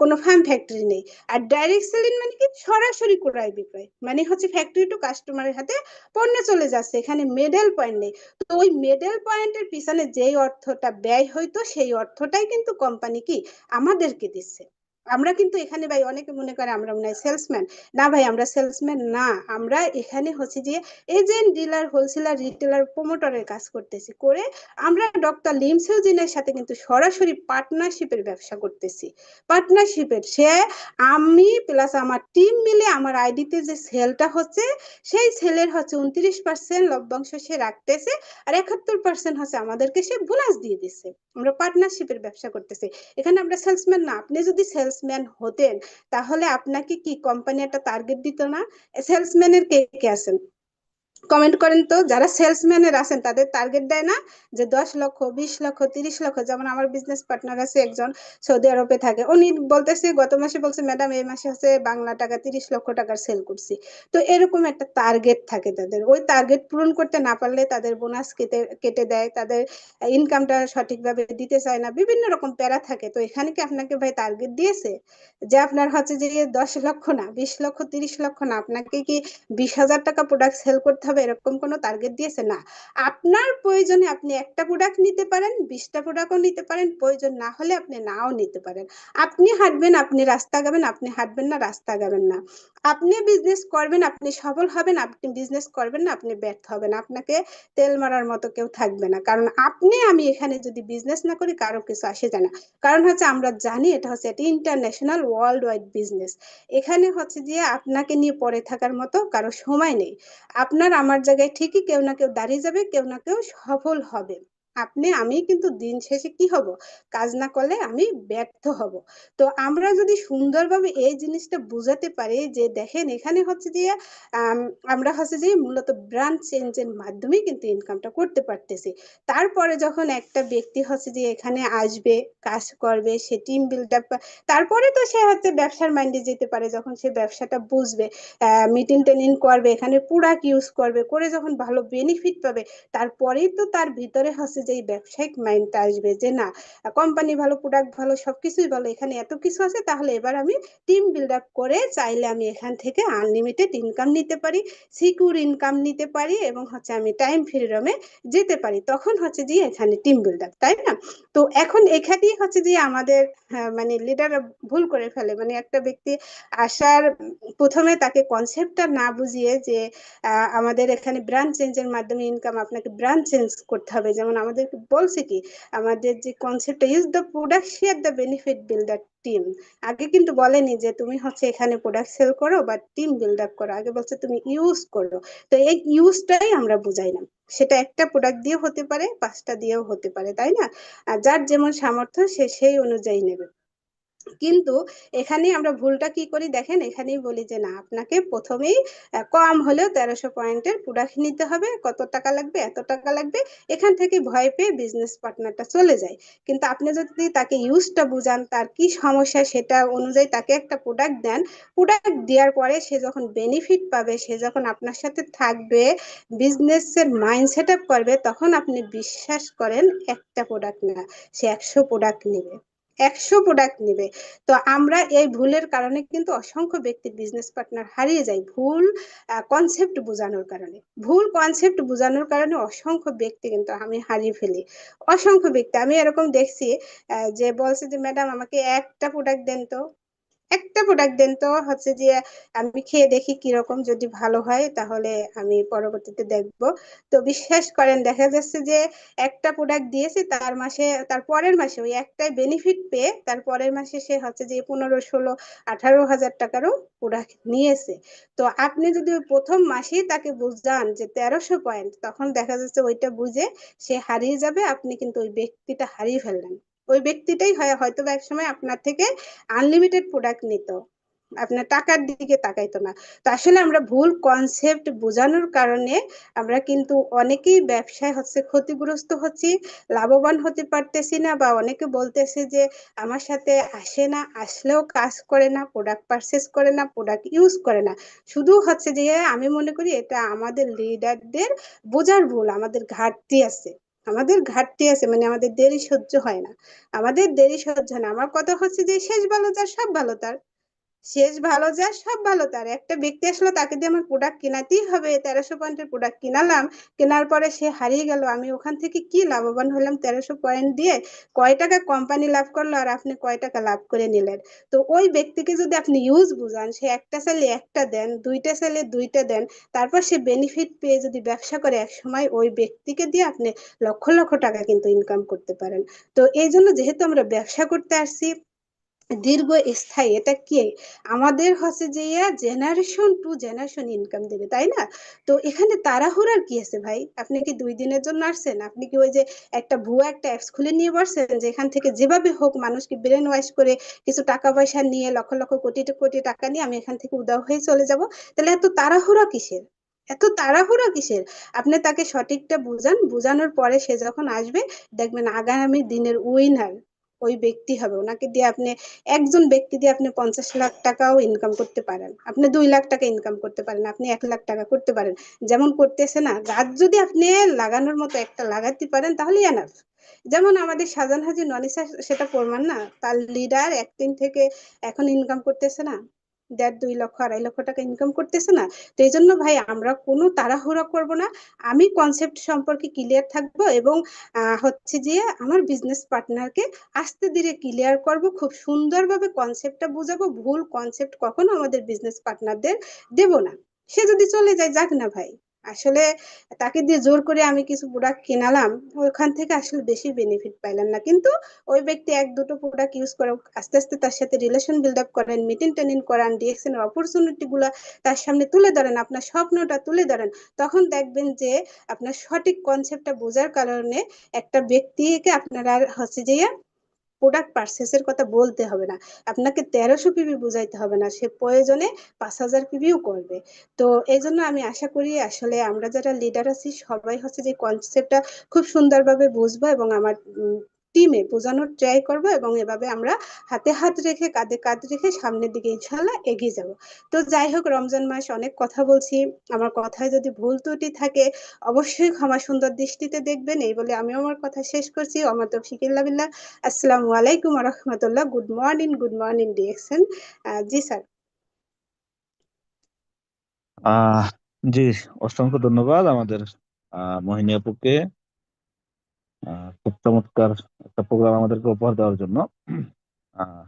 কোনো ফার্ম ফ্যাক্টরি নেই। আর ডাইরেক্ট সেলিং মানে কি, সরাসরি ক্রয় বিক্রয়, মানে হচ্ছে ফ্যাক্টরি টু কাস্টমারের হাতে পণ্য চলে যাচ্ছে, এখানে মিডল পয়েন্ট নেই। তো ওই মিডল পয়েন্টের পিছনে যেই অর্থটা ব্যয় হইতো, সেই অর্থটাই কিন্তু কোম্পানি কি আমাদেরকে দিচ্ছে। আমরা কিন্তু এখানে ভাই, অনেকে মনে করে আমরা মনে হয় সেলসম্যান। না ভাই, আমরা সেলসম্যান না, আমরা এখানে হচ্ছে যে এজেন্ট, ডিলার, হোলসেলার, রিটেলার, প্রমোটরের কাজ করতেছি। করে আমরা ডক্টর লিমসেউজিনের সাথে কিন্তু সরাসরি পার্টনারশিপের ব্যবসা করতেছি। পার্টনারশিপের, সে আমি প্লাস আমার টিম মিলে আমার আইডিতে যে সেলটা হচ্ছে, সেই সেলের হচ্ছে 29% লভ্যাংশ সে রাখতেছে, আর 71% হচ্ছে আমাদেরকে সে বোনাস দিয়ে দিচ্ছে। আমরা পার্টনারশিপের ব্যবসা করতেছি। এখানে আমরা সেলসম্যান না। আপনি যদি সেলসম্যান হতেন, তাহলে আপনাকে কি কোম্পানি একটা টার্গেট দিত না? সেলসম্যানের কে কে আছেন? কমেন্ট করেন তো, যারা সেলসম্যানের আছেন তাদের টার্গেট দেয় না যে 10 লক্ষ, 20 লক্ষ, 30 লক্ষ? যেমন আমার বিজনেস পার্টনার আছে একজন, সৌদি আরবে থাকে, উনি বলতেছে গত মাসে বলছে ম্যাডাম এই মাসে হচ্ছে বাংলা টাকা 30 লক্ষ টাকার সেল করছি। তো এরকম একটা টার্গেট থাকে তাদের, ওই টার্গেট পূরণ করতে না পারলে তাদের বোনাস কেটে কেটে দেয়, তাদের ইনকামটা সঠিকভাবে দিতে চায় না, বিভিন্ন রকম প্যারা থাকে। তো এখানে কি আপনাকে ভাই টার্গেট দিয়েছে যে আপনার হচ্ছে যে 10 লক্ষ না, 20 লক্ষ, 30 লক্ষ না, আপনাকে কি 20,000 টাকা প্রোডাক্ট সেল করতে হবে এরকম কোনো টার্গেট দিয়েছে না? আপনার প্রয়োজনে আপনি একটা প্রোডাক্ট নিতে পারেন, 20টা প্রোডাক্টও নিতে পারেন, প্রয়োজন না হলে আপনি নাও নিতে পারেন। আপনি হাঁটবেন, আপনি রাস্তা গাবেন, আপনি হাঁটবেন না, রাস্তা গাবেন না। আপনি বিজনেস করবেন, আপনি সফল হবেন, আপনি বিজনেস করবেন না, আপনি ব্যর্থ হবেন। আপনাকে তেল মারার মতো কেউ থাকবে না, কারণ আপনি আমি এখানে যদি বিজনেস না করি কারো কিছু আসে যায় না। কারণ হচ্ছে আমরা জানি এটা হচ্ছে একটা ইন্টারন্যাশনাল ওয়ার্ল্ড ওয়াইড বিজনেস। এখানে হচ্ছে যে আপনাকে নিয়ে পড়ে থাকার মতো কারো সময় নেই। আপনার আমার জায়গায় ঠিকই কেউ না কেউ দাঁড়িয়ে যাবে, কেউ না কেউ সফল হবে। আপনি আমি কিন্তু দিন শেষে কি হব, কাজ না করলে আমি ব্যর্থ হব। তো আমরা যদি সুন্দরভাবে এই জিনিসটা বুঝাতে পারি যে দেখেন এখানে হচ্ছে যে আম, আমরা হচ্ছে যে মূলত ব্র্যান্ড চেঞ্জের মাধ্যমে কিন্তু ইনকামটা করতে পারতেছি। তারপরে যখন একটা ব্যক্তি হচ্ছে যে এখানে আসবে, কাজ করবে, সে টিম বিল্ড আপ, তারপরে তো সে হচ্ছে ব্যবসার মাইন্ডে যেতে পারে যখন সে ব্যবসাটা বুঝবে, মিটিং টেনিং করবে, এখানে প্রোডাক্ট ইউজ করবে, করে যখন ভালো বেনিফিট পাবে, তারপরেই তো তার ভিতরে হচ্ছে যে এই ব্যবসায়িক মাইন্ডটা আসবে যে না, কোম্পানি ভালো, প্রোডাক্ট ভালো, সবকিছুই ভালো, এখানে এত কিছু আছে, তাহলে এবার আমি টিম বিল্ড আপ করে চাইলে আমি এখান থেকে আনলিমিটেড ইনকাম নিতে পারি, সিকিউর ইনকাম নিতে পারি, এবং হচ্ছে আমি টাইম ফ্রিডমে যেতে পারি। তখন হচ্ছে যে এখানে টিম বিল্ড আপ, তাই না? তো এখন এখানেই হচ্ছে যে আমাদের মানে লিডাররা ভুল করে ফেলে। মানে একটা ব্যক্তি আসার প্রথমে তাকে কনসেপ্টটা না বুঝিয়ে যে আমাদের এখানে ব্র্যান্ড চেঞ্জের মাধ্যমে ইনকাম, আপনাকে ব্র্যান্ড চেঞ্জ করতে হবে। যেমন আমাদেরকে বলছে কি, আমাদের যে কনসেপ্টটা use the product share the benefit build the team, আগে কিন্তু বলেনি যে তুমি হচ্ছে এখানে প্রোডাক্ট সেল করো বা টিম বিল্ড আপ করো, আগে বলছে তুমি ইউজ করো। তো এই ইউজটাই আমরা বুঝাই না। সেটা একটা প্রোডাক্ট দিয়েও হতে পারে, 5টা দিয়েও হতে পারে, তাই না? আর যার যেমন সামর্থ্য সে সেই অনুযায়ী নেবে। কিন্তু এখানে আমরা ভুলটা কি করি দেখেন, এখানেই বলি যে না, আপনাকে প্রথমেই কম হলেও 1300 পয়েন্টের প্রোডাক্ট নিতে হবে, কত টাকা লাগবে, এত টাকা লাগবে, এখান থেকে ভয় পেয়ে বিজনেস পার্টনারটা চলে যায়। কিন্তু আপনি যদি তাকে ইউজটা বুঝান, তার কি সমস্যা সেটা অনুযায়ী তাকে একটা প্রোডাক্ট দেন, প্রোডাক্ট দেওয়ার পরে সে যখন বেনিফিট পাবে, সে যখন আপনার সাথে থাকবে, বিজনেসের মাইন্ড সেট আপ করবে, তখন আপনি বিশ্বাস করেন একটা প্রোডাক্ট না, সে 100 প্রোডাক্ট নেবে, 100 প্রোডাক্ট নেবে। তো আমরা এই ভুলের কারণে কিন্তু অসংখ্য ব্যক্তির বিজনেস পার্টনার হারিয়ে যায়, ভুল কনসেপ্ট বোঝানোর কারণে। ভুল কনসেপ্ট বোঝানোর কারণে অসংখ্য ব্যক্তি কিন্তু আমি হারিয়ে ফেলি। অসংখ্য ব্যক্তি আমি এরকম দেখছি, যে বলছে যে ম্যাডাম আমাকে একটা প্রোডাক্ট দেন তো, একটা প্রোডাক্ট দেন তো, হচ্ছে যে আমি খেয়ে দেখি কিরকম, যদি ভালো হয় তাহলে আমি পরবর্তীতে দেখবো। তো বিশ্বাস করেন দেখা যাচ্ছে যে একটা প্রোডাক্ট দিয়েছে, তার মাসে, তার পরের মাসে ওই একটাই বেনিফিট পেয়ে তার পরের মাসে সে হচ্ছে যে 15, 16, 18 হাজার টাকারও প্রোডাক্ট নিয়েছে। তো আপনি যদি ওই প্রথম মাসেই তাকে বুঝান যে 1300 পয়েন্ট, তখন দেখা যাচ্ছে ওইটা বুঝে সে হারিয়ে যাবে, আপনি কিন্তু ওই ব্যক্তিটা হারিয়ে ফেললেন। ওই ব্যক্তিটাই হয়তো বা এক সময় আপনার থেকে আনলিমিটেড প্রোডাক্ট নিত, আপনার টাকার দিকে তাকাইতো না। তো আসলে আমরা ভুল কনসেপ্ট বোঝানোর কারণে আমরা কিন্তু অনেকেই ব্যবসায় হচ্ছে ক্ষতিগ্রস্ত হচ্ছি, লাভবান হতে পারতেছি না, বা অনেকে বলতেছে যে আমার সাথে আসে না, আসলেও কাজ করে না, প্রোডাক্ট পারচেস করে না, প্রোডাক্ট ইউজ করে না। শুধু হচ্ছে যে আমি মনে করি এটা আমাদের লিডারদের বোঝার ভুল, আমাদের ঘাটতি আছে, আমাদের ঘাটতি আছে, মানে আমাদের দেরি সহ্য হয় না, আমাদের দেরি সহ্য হয় না। আমার কথা হচ্ছে যে শেষ ভালো যার সব ভালো তার, শেষ ভালো যার সব ভালো তার। একটা ব্যক্তি আসলে, তাকে দিয়ে আমার প্রোডাক্ট কিনাতেই হবে, 1300 পয়েন্টের প্রোডাক্ট কিনালাম, কেনার পরে সে হারিয়ে গেল, আমি ওখান থেকে কি লাভবান হলাম? 1300 পয়েন্ট দিয়ে কয় টাকা কোম্পানি লাভ করলো, আর আপনি কয় টাকা লাভ করে নিলেন? তো ওই ব্যক্তিকে যদি আপনি ইউজ বুঝান, সে একটা চাইলে একটা দেন, দুইটা চাইলে দুইটা দেন, তারপর সে বেনিফিট পেয়ে যদি ব্যবসা করে, এক সময় ওই ব্যক্তিকে দিয়ে আপনি লক্ষ লক্ষ টাকা কিন্তু ইনকাম করতে পারেন। তো এই জন্য যেহেতু আমরা ব্যবসা করতে আসছি দীর্ঘ স্থায়ী, এটা কি আমাদের হচ্ছে যে জেনারেশন টু জেনারেশন ইনকাম দেবে, তাই না? তো এখানে তাড়াহুড়ার কি আছে ভাই? আপনি কি 2 দিনের জন্য আসছেন? আপনি কি ওই যে একটা ভুয়া একটা অ্যাপস খুলে নিয়ে বসছেন যে এখান থেকে যেভাবে হোক মানুষকে ব্রেন ওয়াশ করে কিছু টাকা পয়সা নিয়ে, লক্ষ লক্ষ কোটি কোটি টাকা নিয়ে আমি এখান থেকে উদাও হয়ে চলে যাব? তাহলে এত তাড়াহুড়া কিসের? এত তাড়াহুড়ো কিসের? আপনি তাকে সঠিকটা বুঝান, বুঝানোর পরে সে যখন আসবে দেখবেন আগামী দিনের উইনার ওই ব্যক্তি হবে। ওনাকে দিয়ে আপনি, একজন ব্যক্তি দিয়ে আপনি 50 লাখ টাকাও ইনকাম করতে পারেন, আপনি 2 লাখ টাকা ইনকাম করতে পারেন, আপনি 1 লাখ টাকা করতে পারেন, যেমন করতেছে না। গাছ যদি আপনি লাগানোর মতো একটা লাগাতে পারেন তাহলে এনাফ। যেমন আমাদের শাহজাহান হাজি ননিসা সেটা প্রমাণ না, তার লিডার একদিন থেকে এখন ইনকাম করতেছে না, 1.5-2 লক্ষ 2.5 লক্ষ টাকা ইনকাম করতেছে না। তো এই জন্য ভাই আমরা কোনো তাড়াহুড়ো করব না, আমি কনসেপ্ট সম্পর্কে ক্লিয়ার থাকবো এবং হচ্ছে যে আমার বিজনেস পার্টনারকে আস্তে ধীরে ক্লিয়ার করব, খুব সুন্দরভাবে কনসেপ্টটা বুঝাবো, ভুল কনসেপ্ট কখনো আমাদের বিজনেস পার্টনারদের দেব না। সে যদি চলে যায় যাক না ভাই, আসলে তাকে দিয়ে জোর করে আমি কিছু প্রোডাক্ট কিনালাম, ওখান থেকে আসলে বেশি বেনিফিট পাইলাম না, কিন্তু ওই ব্যক্তি 1-2টো প্রোডাক্ট ইউজ করে আস্তে আস্তে তার সাথে রিলেশন বিল্ড আপ করেন, মিটিং টেনিং করান, ডিএক্সএন এর অপরচুনিটি গুলা তার সামনে তুলে ধরেন, আপনার স্বপ্নটা তুলে ধরেন, তখন দেখবেন যে আপনার সঠিক কনসেপ্টটা বোঝার কারণে একটা ব্যক্তিকে আপনারা হচ্ছে যে প্রোডাক্ট পারচেসের কথা বলতে হবে না, আপনাকে 1300 পিবি বুঝাইতে হবে না, সে প্রয়োজনে 5000 পিবিও করবে। তো এই জন্য আমি আশা করি আসলে আমরা যারা লিডার আছি সবাই হচ্ছে যে কনসেপ্টটা খুব সুন্দরভাবে বুঝবো এবং আমার টিমে বোঝানোর ট্রাই করব, এবং এভাবে আমরা হাতে হাত রেখে কাঁধে কাঁধ রেখে সামনের দিকে ইনশাল্লাহ এগিয়ে যাব। তো যাই হোক, রমজান মাস অনেক কথা বলছি, আমার কথায় যদি ভুল ত্রুটি থাকে অবশ্যই ক্ষমা সুন্দর দৃষ্টিতে দেখবেন, এই বলে আমিও আমার কথা শেষ করছি। ওমা তৌফিক ইল্লা বিল্লাহ। আসসালামু আলাইকুম ওয়া রাহমাতুল্লাহ। Good morning direction. জি স্যার। আহ জি, অসংখ্য ধন্যবাদ আমাদের মোহিনী আপুকে খুব চমৎকার একটা প্রোগ্রাম আমাদেরকে উপহার দেওয়ার জন্য। আহ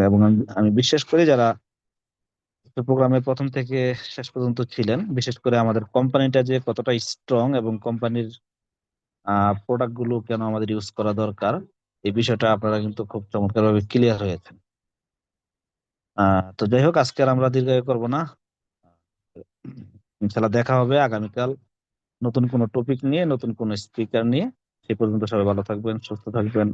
এবং আমি বিশ্বাস করি যারা প্রোগ্রামের প্রথম থেকে শেষ পর্যন্ত ছিলেন, বিশেষ করে আমাদের কোম্পানিটা যে কতটা স্ট্রং এবং কোম্পানির প্রোডাক্ট গুলো কেন আমাদের ইউজ করা দরকার, এই বিষয়টা আপনারা কিন্তু খুব চমৎকার ভাবে ক্লিয়ার হয়েছেন। তো যাই হোক, আজকে আর আমরা দীর্ঘায়ু করব না। ইনশাল্লাহ দেখা হবে আগামীকাল নতুন কোনো টপিক নিয়ে, নতুন কোনো স্পিকার নিয়ে। সে পর্যন্ত সবাই ভালো থাকবেন, সুস্থ থাকবেন।